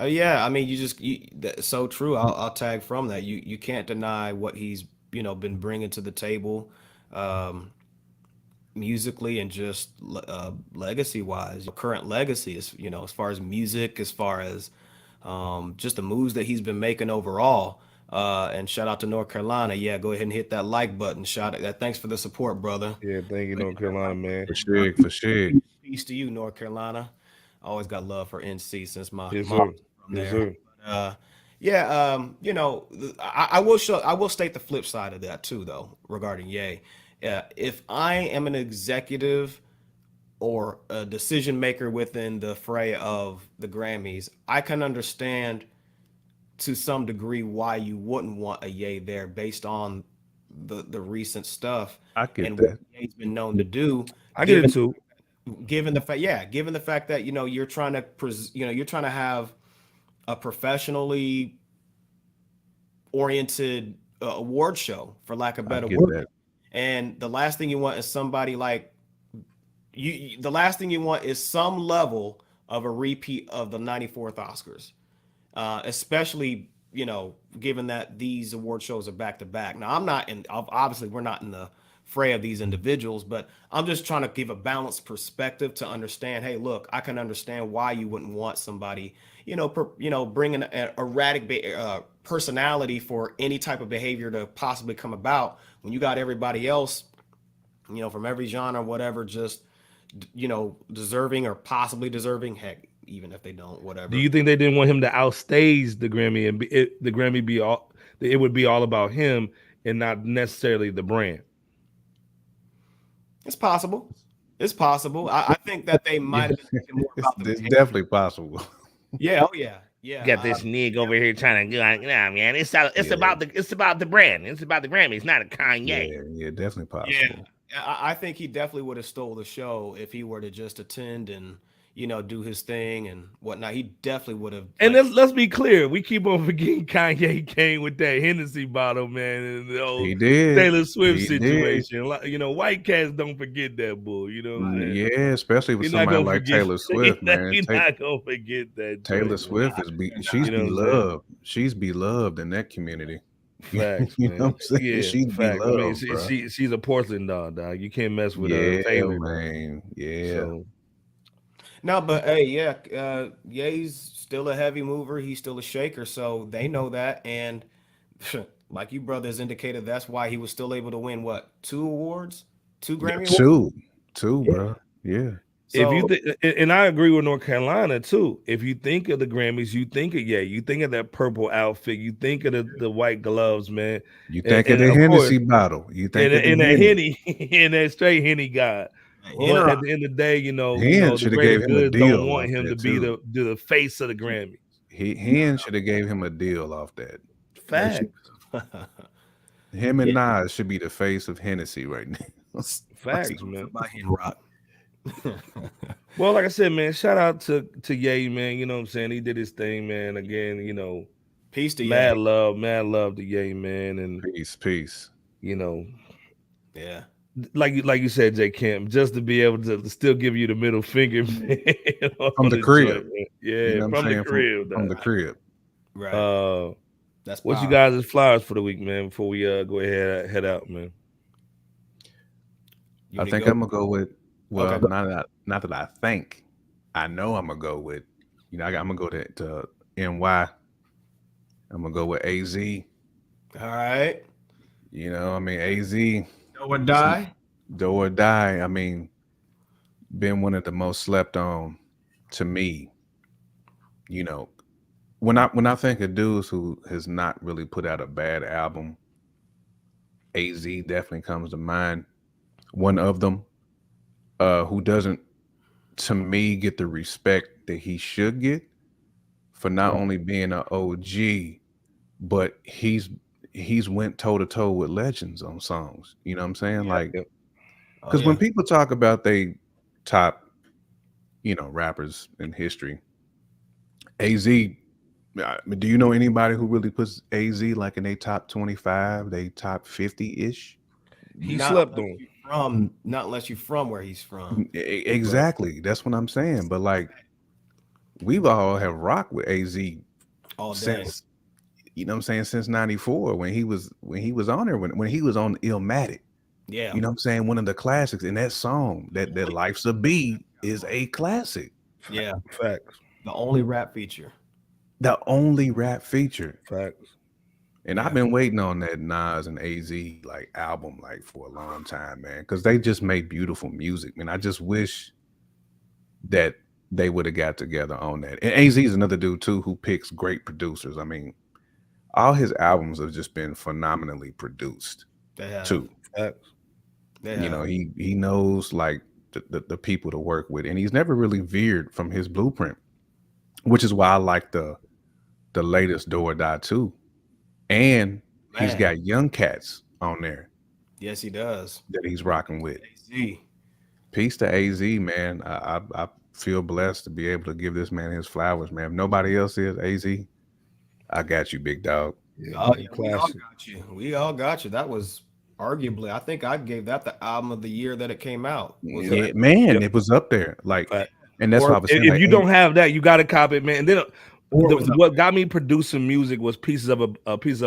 Yeah, I mean, that's so true. I'll tag from that. You can't deny what he's been bringing to the table, musically and just legacy wise. Current legacy is as far as music, as far as just the moves that he's been making overall. And shout out to North Carolina. Yeah, go ahead and hit that like button. Shout out. Thanks for the support, brother. Yeah, thank you, North Carolina, man. For sure. Peace to you, North Carolina. I always got love for NC since my Yes, mom's sir. from Yes, there. sir. You know, I will state the flip side of that too, though, regarding Ye. If I am an executive or a decision maker within the fray of the Grammys, I can understand to some degree why you wouldn't want a Ye there based on the recent stuff I get and that. what Ye's been known to do. I get it too. Given the fact that you're trying to you're trying to have a professionally oriented award show, for lack of I better get word, that. and the last thing you want is somebody like you. The last thing you want is some level of a repeat of the 94th Oscars, especially given that these award shows are back to back. Now, obviously we're not in the fray of these individuals, but I'm just trying to give a balanced perspective to understand, hey, look, I can understand why you wouldn't want somebody, bringing an erratic personality for any type of behavior to possibly come about when you got everybody else, from every genre, whatever, just, deserving or possibly deserving, heck, even if they don't, whatever. Do you think they didn't want him to outstage the Grammy and the Grammy be all? It would be all about him and not necessarily the brand. It's possible. It's possible. I think that they might have been thinking more about It's definitely possible. Yeah. Oh yeah. Yeah. Got this nigga over here trying to go. Nah, man. It's about the brand. It's about the Grammy. It's not a Kanye. Yeah, definitely possible. Yeah. I think he definitely would have stole the show if he were to just attend and do his thing and whatnot. He definitely would have. And let's be clear. We keep on forgetting Kanye came with that Hennessy bottle, man, and the old He did. Taylor Swift He situation. White cats don't forget that bull. You know what I'm saying? Yeah, especially with somebody like Taylor Swift, man. You're not gonna forget that. Taylor Swift she's beloved. She's beloved in that community. Facts, you man. know what I'm saying? Yeah, she's facts. beloved. She's a porcelain doll, dog. You can't mess with Taylor, man. Yeah. So, no, but hey, Ye's still a heavy mover. He's still a shaker, so they know that. And like you brothers indicated, that's why he was still able to win 2 awards, 2 Grammy awards? Two, bro. Yeah. So, if you and I agree with North Carolina too. If you think of the Grammys, you think of you think of that purple outfit, you think of the white gloves, man. You think of the Hennessy bottle. You think of the Henny, and that straight Henny guy. But at the end of the day, the greater good don't want him to be the face of the Grammys. Hen should have gave him a deal off that. Fact. Him and Nas should be the face of Hennessy right now. Facts, man. By Hen Rock. Well, like I said, man, shout out to Ye, man. You know what I'm saying? He did his thing, man. Again, peace to mad love to Ye, man. And peace. Yeah. Like you said, J. Camp, just to be able to still give you the middle finger, man, from the crib. Joint, yeah, from the crib. From the crib. Right. That's what's you guys' flowers for the week, man, before we go ahead head out, man. I think I'm gonna go with not that I think. I know I'm gonna go with, I'm gonna go to NY. I'm gonna go with AZ. All right. AZ. Do or die. Do or die. I mean, been one of the most slept on to me. When I think of dudes who has not really put out a bad album, AZ definitely comes to mind. One of them, who doesn't, to me, get the respect that he should get for not only being an OG, but he's went toe to toe with legends on songs. You know what I'm saying? Because when people talk about they top, rappers in history, AZ. Do you know anybody who really puts AZ like in they top 25, they top 50-ish? He slept on. Not unless you're from where he's from. Exactly. That's what I'm saying. But we've all have rocked with AZ all day. Since, since 94 when he was on there, when he was on Illmatic. Yeah. You know what I'm saying? One of the classics. And that song, that Life's a Beat, is a classic. Yeah. Facts. The only rap feature. The only rap feature. Facts. And I've been waiting on that Nas and AZ like album like for a long time, man, because they just made beautiful music. Man, I just wish that they would have got together on that. And AZ is another dude too who picks great producers. I mean, all his albums have just been phenomenally produced. They have. Too. You know, he knows like the people to work with, and he's never really veered from his blueprint, which is why I like the latest Do or Die too. And he's got young cats on there. Yes, he does. That he's rocking with. AZ. Peace to AZ, man. I feel blessed to be able to give this man his flowers, man. If nobody else is, AZ, I got you, big dog. Yeah, we all got you. We all got you. That was arguably, I think I gave that the album of the year that it came out. It was up there. Like, and that's why I was saying, if like, you don't have that, you got to copy it, man. And then what got me producing music was Pieces of a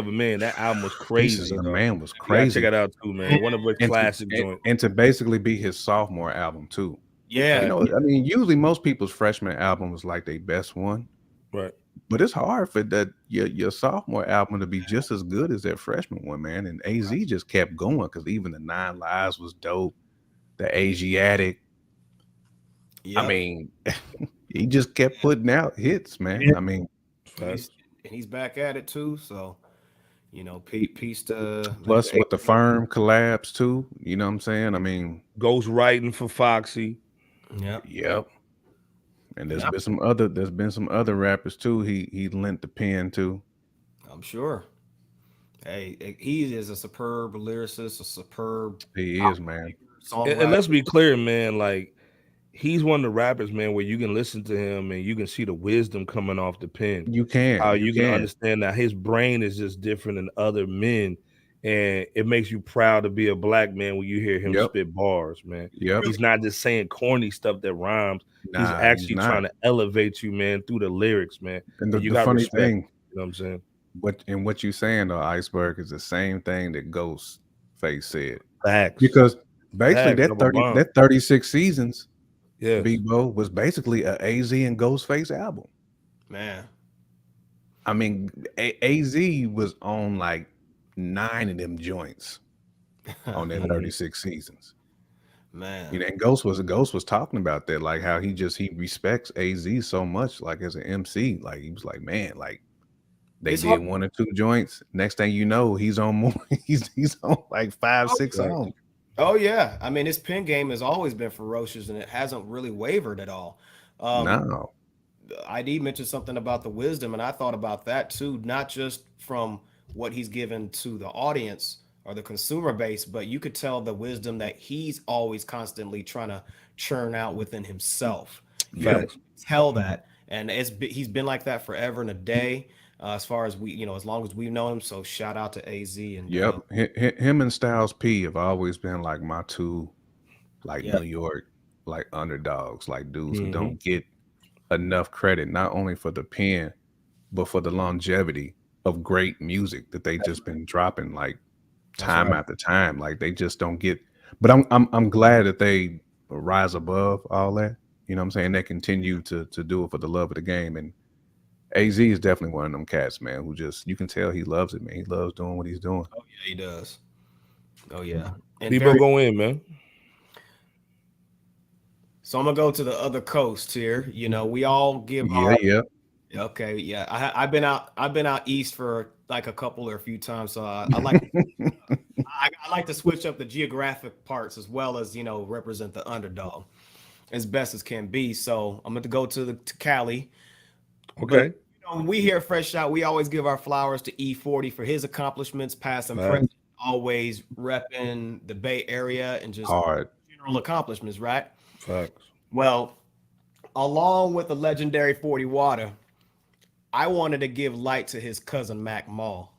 Man. That album was crazy. Pieces of a Man was crazy. Check it out too, man. One of the classic joints. And to basically be his sophomore album too. Yeah. You know, I mean, usually most people's freshman album is like their best one. Right. But it's hard for that your sophomore album to be just as good as that freshman one, man. And AZ just kept going because even the 9 Lives was dope. The Asiatic. Yep. I mean, he just kept putting out hits, man. I mean, he's back at it too. So, you know, peace to plus with the Firm collabs too. You know what I'm saying? I mean, Ghost writing for Foxy. Yep. And there's been some other rappers too. He lent the pen to. I'm sure. Hey, he is a superb lyricist, a superb. He is, man. And let's be clear, man. Like, he's one of the rappers, man, where you can listen to him and you can see the wisdom coming off the pen. You can. How you can understand that his brain is just different than other men. And it makes you proud to be a black man when you hear him spit bars, man. He's not just saying corny stuff that rhymes. He's actually trying to elevate you, man, through the lyrics, man. And the funny thing, you know what I'm saying? What you saying though, Iceberg, is the same thing that Ghostface said. Facts. Because basically that 36 seasons, Bebo, was basically a AZ and Ghostface album. Man. I mean, AZ was on like 9 of them joints on that 36 seasons. Man, you know, and Ghost was talking about that, like how he respects AZ so much, like as an MC. Like he was like, man, like they did 1 or 2 joints. Next thing you know, he's on more. he's on like 5, 6 songs. Oh yeah, I mean his pen game has always been ferocious, and it hasn't really wavered at all. No, ID mentioned something about the wisdom, and I thought about that too, not just from what he's given to the audience or the consumer base, but you could tell the wisdom that he's always constantly trying to churn out within himself. Tell that, and he's been like that forever and a day, as far as as long as we've known him. So shout out to AZ and him and Styles P have always been like my two, like New York, like underdogs, like dudes who don't get enough credit, not only for the pen, but for the longevity of great music that they just been dropping like time after time. Like they just don't get, but I'm glad that they rise above all that. You know what I'm saying? They continue to do it for the love of the game. And AZ is definitely one of them cats, man, who just, you can tell he loves it, man. He loves doing what he's doing. Oh yeah, he does. Oh yeah. And people go in, man. So I'm gonna go to the other coast here. You know, we all give Okay, yeah. I've been out east for like a couple or a few times, so I like I like to switch up the geographic parts as well as represent the underdog as best as can be. So I'm going to go to Cali. Okay. But, when we hear Fresh Out, we always give our flowers to E40 for his accomplishments, past and present, always repping the Bay Area and just general accomplishments, right? Facts. Well, along with the legendary 40 Water, I wanted to give light to his cousin Mac Mall.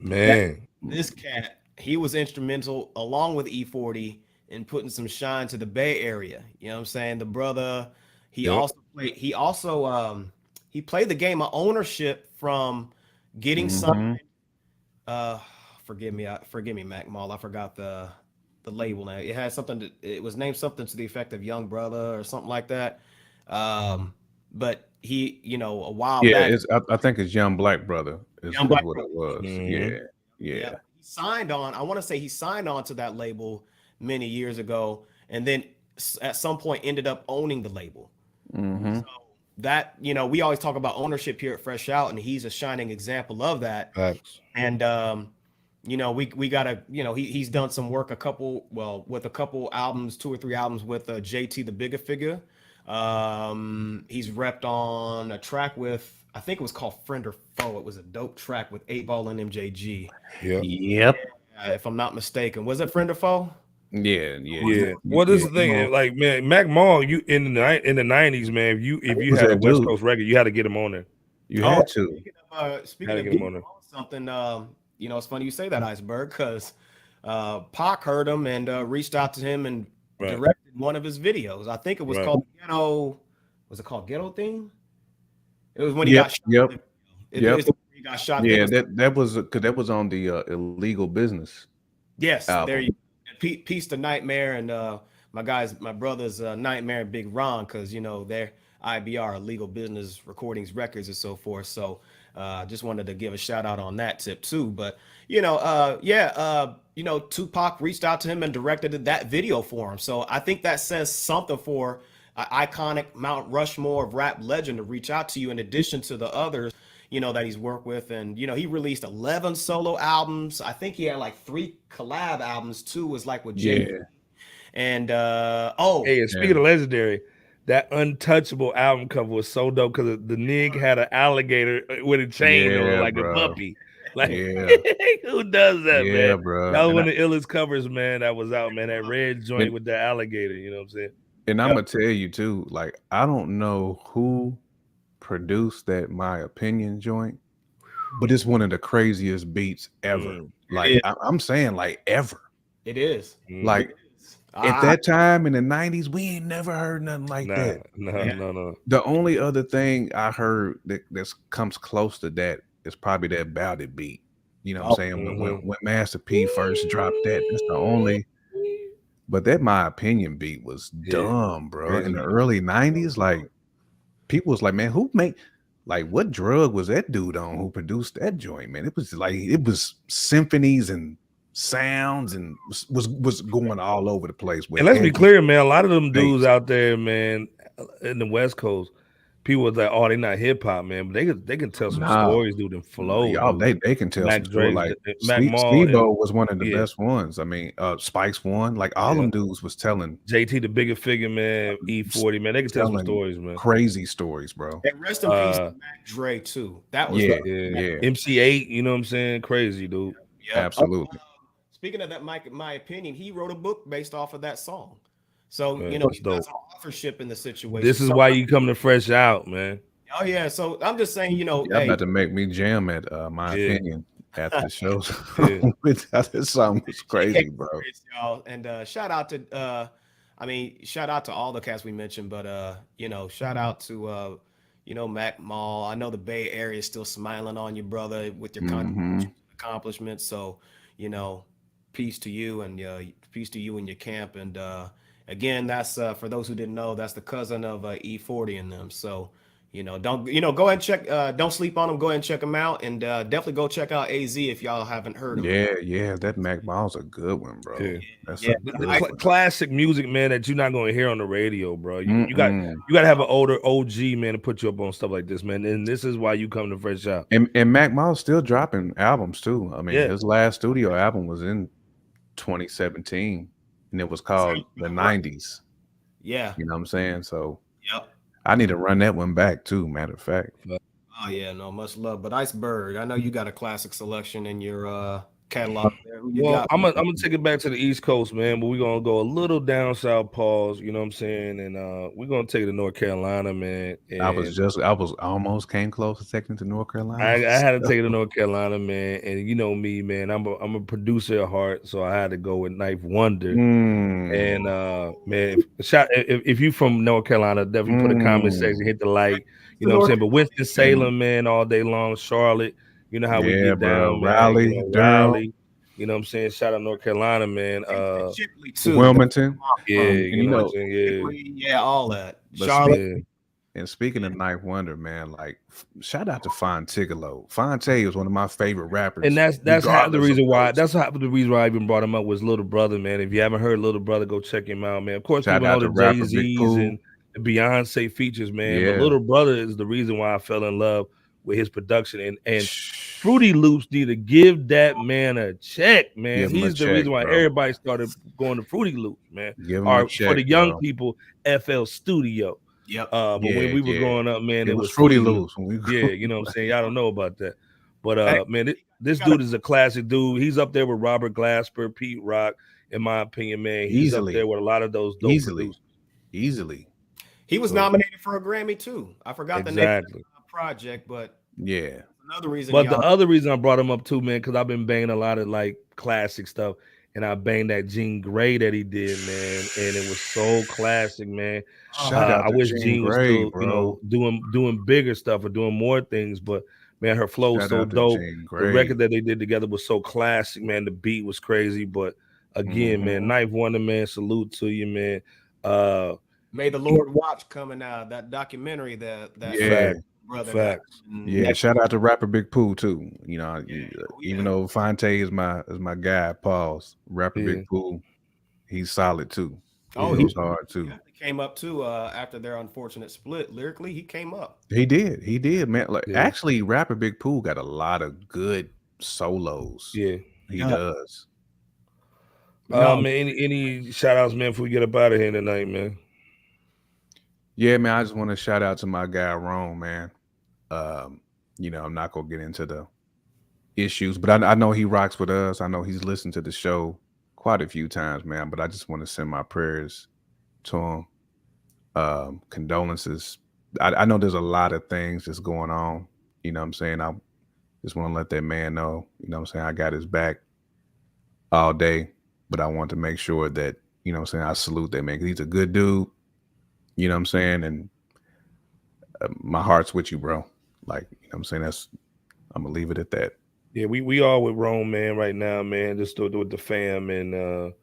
Man, this cat, he was instrumental along with E40 in putting some shine to the Bay Area. You know what I'm saying? The brother, he played the game of ownership from getting signed. Forgive me, Mac Mall. I forgot the label now. It had something it was named something to the effect of Young Brother or something like that. But he, a while back. I think it's Young Black Brother. is Young Black what it was. Mhm. Yeah. He signed on. I want to say he signed on to that label many years ago, and then at some point ended up owning the label. Mm-hmm. So that, we always talk about ownership here at Fresh Out, and he's a shining example of that. Facts. And we gotta, he's done some work with a couple albums, 2 or 3 albums with JT the Bigger Figure. He's repped on a track with, I think it was called Friend or Foe. It was a dope track with 8 Ball and MJG. Yep. If I'm not mistaken, was it Friend or Foe? Yeah. Well, this is the thing, like, man, Mac Mall, you in the 90s, man. If you had a West Coast record, you had to get him on there. You had to. Speaking of getting on something, it's funny you say that, Iceberg, because Pac heard him and reached out to him and directed one of his videos. I think it was called Ghetto. Was it called Ghetto Theme? It was when he got shot. Yep. He got shot. Yeah, that was because that was on the Illegal Business. Yes, album. there you. Peace to Nightmare and my brother's Nightmare and Big Ron, because they're IBR, Illegal Business Recordings Records, and so forth. So just wanted to give a shout out on that tip too. But Tupac reached out to him and directed that video for him. So I think that says something for an iconic Mount Rushmore of rap legend to reach out to you, in addition to the others that he's worked with. And he released 11 solo albums. I think he had like 3 collab albums too, was like with Jay. And and speaking of legendary, that Untouchable album cover was so dope because the nig had an alligator with a chain on, like a puppy. Like, who does that, man? Bro. That was one of the illest covers, man, that was out, man. That red joint with the alligator, you know what I'm saying? And I'm gonna tell you too, like, I don't know who produced that My Opinion joint, but it's one of the craziest beats ever. Like, I'm saying, like, ever. It is. Like, at that time in the 90s, we ain't never heard nothing like that. No. The only other thing I heard that comes close to that is probably that Bout It beat. You know what I'm saying? When Master P first dropped that, that's the only. But that My Opinion beat was dumb, bro. In the early 90s, like, people was like, man, what drug was that dude on who produced that joint, man? It was symphonies and sounds and was going all over the place. And let's be clear, man, a lot of them dudes out there, man, in the West Coast, people was like, oh, they're not hip hop, man, but they can tell some stories, dude, and flow. Y'all, they can tell some stories. Like Steve-O was one of the best ones. I mean, Spike's one. Like, all them dudes was telling. JT the Bigger Figure, man, E40, man, they can tell some stories, man. Crazy stories, bro. And rest in peace to Mac Dre too. That was MC8, you know what I'm saying? Crazy, dude. Absolutely. Speaking of that, My Opinion, he wrote a book based off of that song. So, man, he got some authorship in the situation. This is why you come to Fresh Out, man. Oh, yeah. So I'm just saying, y'all about to make me jam at My Opinion after the show. That song was crazy, bro. Y'all. And shout out to all the cats we mentioned, but shout out to Mac Mall. I know the Bay Area is still smiling on you, brother, with your accomplishments. So, peace to you and peace to you and your camp. And again, that's for those who didn't know, that's the cousin of E40 and them. So don't go ahead and check. Don't sleep on them. Go ahead and check them out, and definitely go check out AZ if y'all haven't heard of him. Yeah, that Mac Mall's a good one, bro. That's classic music, man, that you're not going to hear on the radio, bro. You got to have an older OG, man, to put you up on stuff like this, man. And this is why you come to Fresh Out. And Mac Mall's still dropping albums too. I mean, his last studio album was in 2017, and it was called The 90s. Yeah, you know what I'm saying? So I need to run that one back too, matter of fact. Oh yeah, no, much love. But Iceberg, I know you got a classic selection in your catalog there. Well, I'm gonna take it back to the East Coast, man, but we're gonna go a little down south, pause, you know what I'm saying? And we're gonna take it to North Carolina, man. And I almost came close to taking it to North Carolina. I had to take it to North Carolina, man. And you know me, man, I'm a producer at heart, so I had to go with Knife Wonder. And man, if you from North Carolina, definitely put a comment section, hit the like, you know what I'm saying? But Winston-Salem, man, all day long, Charlotte. You know how we get down, man. Raleigh, Raleigh. You know what I'm saying? Shout out North Carolina, man. Wilmington. Yeah, you know what I'm saying? Yeah, all that. Charlotte. And speaking of Ninth Wonder, man, like shout out to Fontigolo. Fonte is one of my favorite rappers. And that's half the regardless of reason why. race. That's half the reason why I even brought him up was Little Brother, man. If you haven't heard Little Brother, go check him out, man. Of course, Shout people know out the to rapper Big Jay-Z's Pooh. and the Beyonce features, man. But Yeah. Little Brother is the reason why I fell in love with his production. And Fruity Loops need to give that man a check, man. Give him a He's the check, reason why bro. everybody started going to Fruity Loops, man. Give him a Or check, for the young bro. people, FL Studio. Yep. But when we were growing up, man, It it was was Fruity Fruity Loops Loops. when we Yeah, you know what I'm saying? Y'all don't know about that. But Hey, man, this dude is a classic dude. He's up there with Robert Glasper, Pete Rock, in my opinion, man. He's up there with a lot of those dope producers. Easily. he was nominated for a Grammy too. I forgot the name of the project, but yeah. Another reason. But the other reason I brought him up too, man, because I've been banging a lot of like classic stuff, and I banged that Jean Grey that he did, man, and it was so classic, man. Shout out I to wish Jean Jean was Grey, still, bro. doing bigger stuff or doing more things, but man, her flow was Shout so out to dope. Jean The Grey. record that they did together was so classic, man. The beat was crazy, but again, man, Ninth Wonder, man, salute to you, man. May the Lord Watch coming out, that documentary that Yeah. brother Facts. Yeah, shout out to rapper Big Pooh too. You know, even though Fonte is my guy, pause. Rapper Big Pooh, he's solid too. He goes hard too. He came up too after their unfortunate split. Lyrically, he came up. He did, man. Like actually, rapper Big Pooh got a lot of good solos. Yeah, he does. Man, any shout outs, man, before we get up out of here tonight, man. Yeah, man, I just want to shout out to my guy Rome, man. You know, I'm not gonna get into the issues, but I know he rocks with us. I know he's listened to the show quite a few times, man. But I just want to send my prayers to him. Condolences. I know there's a lot of things that's going on. You know what I'm saying? I just want to let that man know, you know what I'm saying, I got his back all day. But I want to make sure that, you know what I'm saying, I salute that man, because he's a good dude. You know what I'm saying? And my heart's with you, bro. Like, you know what I'm saying? I'm going to leave it at that. Yeah, we all with Rome, man, right now, man. Just with the fam, and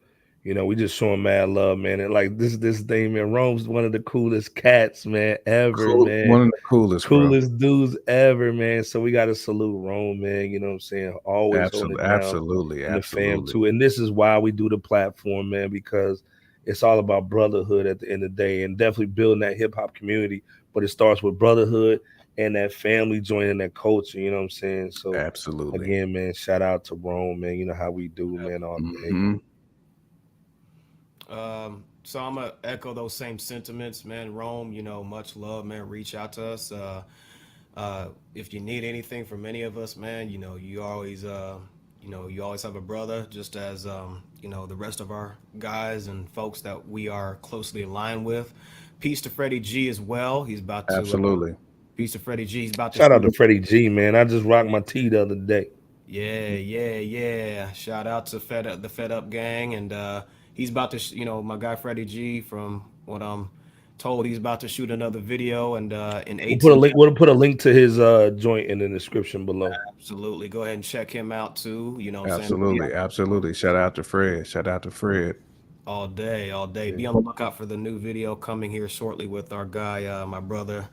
you know, we just showing mad love, man. And like this thing, man, Rome's one of the coolest cats, man, ever, man. One of the coolest dudes ever, man. So we got to salute Rome, man. You know what I'm saying? Always holding it down. Absolutely. The fam too. And this is why we do the platform, man, because it's all about brotherhood at the end of the day, and definitely building that hip hop community. But it starts with brotherhood and that family joining that culture. You know what I'm saying? So absolutely, again, man, shout out to Rome, man. You know how we do, man. All so I'm gonna echo those same sentiments, man. Rome, you know, much love, man. Reach out to us. If you need anything from any of us, man, you know, you always have a brother, just as you know, the rest of our guys and folks that we are closely aligned with. Peace to Freddie G as well. He's about to absolutely. Peace to Freddie G. He's about to shout out to Freddie G, man. I just rocked my tee the other day. Yeah. Shout out to the Fed Up gang, and he's about to, you know, my guy Freddie G. From what I'm told, he's about to shoot another video, and in 18. We'll put a link to his joint in the description below. Absolutely, go ahead and check him out too. You know, what absolutely. Shout out to Fred. All day. Yeah. Be on the lookout for the new video coming here shortly with our guy, my brother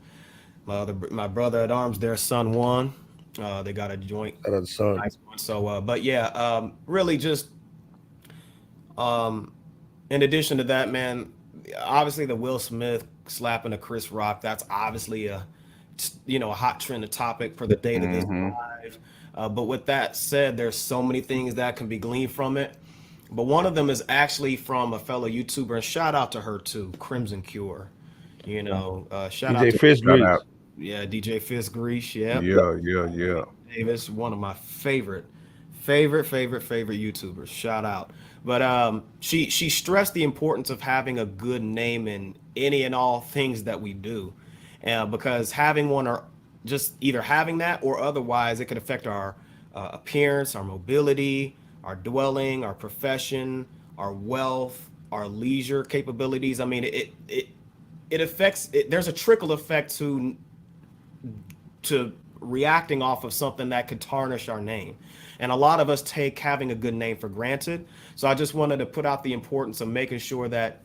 at arms, their son Juan. They got a joint. Nice one. So, but yeah, really just, in addition to that, man, obviously the Will Smith slapping a Chris Rock, that's obviously a hot trending topic for the day that this is live. But with that said, there's so many things that can be gleaned from it. But one of them is actually from a fellow YouTuber, and shout out to her too, Crimson Cure. You know, shout out to Fizz Grease. Yeah, DJ Fizz Grease. Yeah. Davis, one of my favorite YouTubers. Shout out. But she stressed the importance of having a good name in any and all things that we do, because having one, or just either having that or otherwise, it could affect our appearance, our mobility, our dwelling, our profession, our wealth, our leisure capabilities. I mean, it affects it. There's a trickle effect to reacting off of something that could tarnish our name. And a lot of us take having a good name for granted. So I just wanted to put out the importance of making sure that,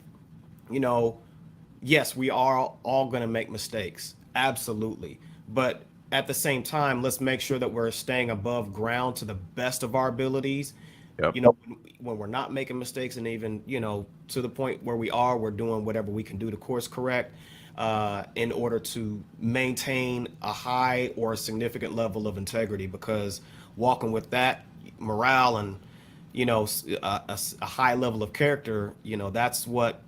you know, yes, we are all going to make mistakes. Absolutely. But at the same time, let's make sure that we're staying above ground to the best of our abilities. Yep. You know, when we're not making mistakes, and even, you know, to the point where we're doing whatever we can do to course correct in order to maintain a high or a significant level of integrity, because walking with that morale and, you know, a high level of character, you know, that's what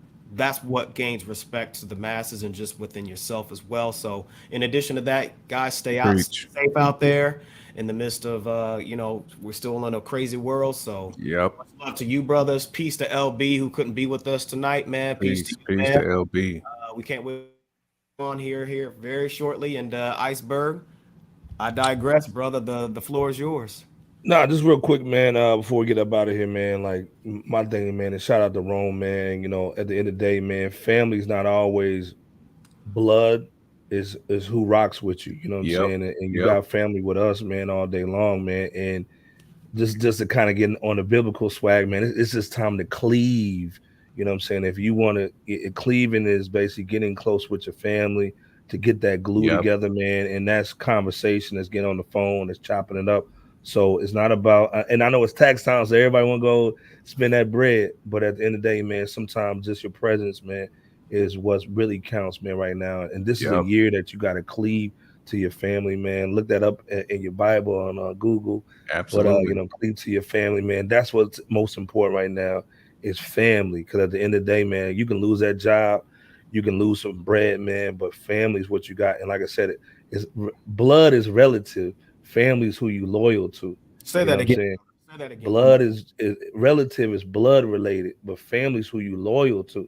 gains respect to the masses and just within yourself as well. So in addition to that, guys, stay safe out there in the midst of, you know, we're still in a crazy world. So much love to you, brothers. Peace to LB, who couldn't be with us tonight, man. Peace to you, man. To LB. We can't wait on here very shortly. And Iceberg, I digress, brother. The floor is yours. Nah, just real quick, man, before we get up out of here, man, like my thing, man, and shout out to Rome, man. You know, at the end of the day, man, family's not always blood, is who rocks with you. You know what I'm saying? And you got family with us, man, all day long, man. And just to kind of get on the biblical swag, man, it's just time to cleave. You know what I'm saying? If you want to, cleaving is basically getting close with your family to get that glue together, man. And that's conversation, that's getting on the phone, that's chopping it up. So it's not about, and I know it's tax time, so everybody want to go spend that bread. But at the end of the day, man, sometimes just your presence, man, is what really counts, man, right now. And this is a year that you got to cleave to your family, man. Look that up in your Bible on Google. Absolutely. But, you know, cleave to your family, man. That's what's most important right now is family. Because at the end of the day, man, you can lose that job. You can lose some bread, man. But family is what you got. And like I said, blood is relative. Family is who you loyal to. Say that again. Blood is relative, is blood related, but family is who you loyal to.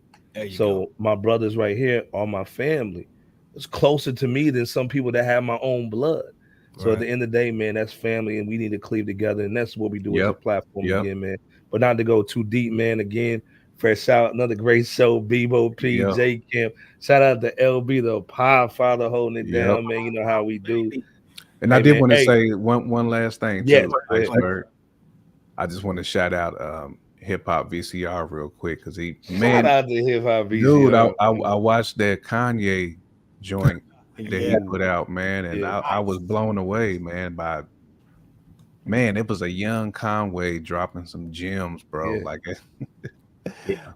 So my brothers right here are my family. It's closer to me than some people that have my own blood. So at the end of the day, man, that's family, and we need to cleave together, and that's what we do with the platform again, man. But not to go too deep, man. Again, fresh out, another great show, Bebo P, J Camp. Shout out to LB, the Pie Father, holding it down, man. You know how we do. And I did want to say one last thing too. Yeah, I just want to shout out Hip Hop VCR real quick, because shout out to Hip Hop VCR. Dude, I watched that Kanye joint that he put out, man, and I was blown away, man, by it was a young Conway dropping some gems, bro. Like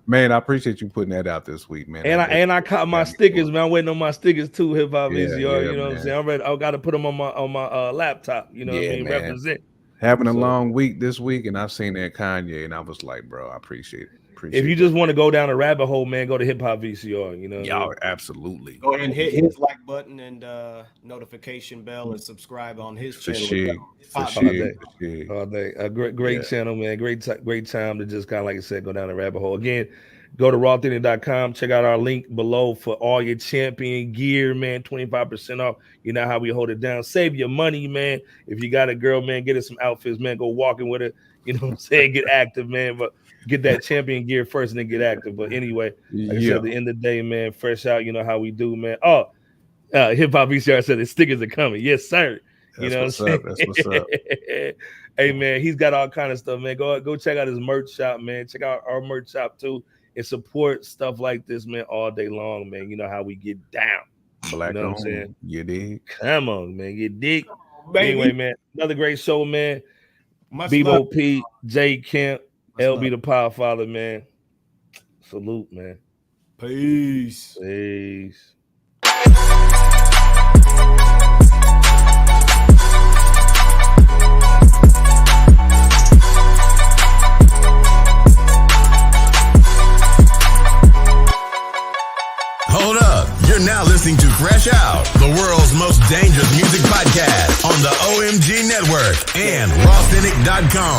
man, I appreciate you putting that out this week, man. And I caught my stickers, man. I'm waiting on my stickers too, Hip Hop VCR. You know what I'm saying? I'm ready. I got to put them on my laptop. You know what I mean? Man. Represent. Having a long week this week, and I've seen that Kanye, and I was like, bro, I appreciate it. If you just want to go down a rabbit hole, man, go to Hip Hop VCR. You know, y'all absolutely go ahead and hit his like button and notification bell and subscribe on his channel. All day. A great channel, man. Great time to just kind of, like I said, go down a rabbit hole. Again, go to rawthinning.com. Check out our link below for all your champion gear, man. 25% off. You know how we hold it down. Save your money, man. If you got a girl, man, get her some outfits, man. Go walking with her. You know what I'm saying? Get active, man. But get that champion gear first and then get active. But anyway, like I said, at the end of the day, man, fresh out. You know how we do, man. Oh, Hip Hop VCR said the stickers are coming. Yes, sir. You know what I'm saying? That's what's up. Hey, man, he's got all kind of stuff, man. Go check out his merch shop, man. Check out our merch shop too, and support stuff like this, man, all day long, man. You know how we get down. Black, you know what I'm saying? You dig? Come on, man. You dig? Anyway, man, another great show, man. Bebo P, J Camp, LB the Power Father, man. Salute, man. Peace. Hold up. You're now listening to Fresh Out, the world's most dangerous music podcast on the OMG Network and rawthinning.com.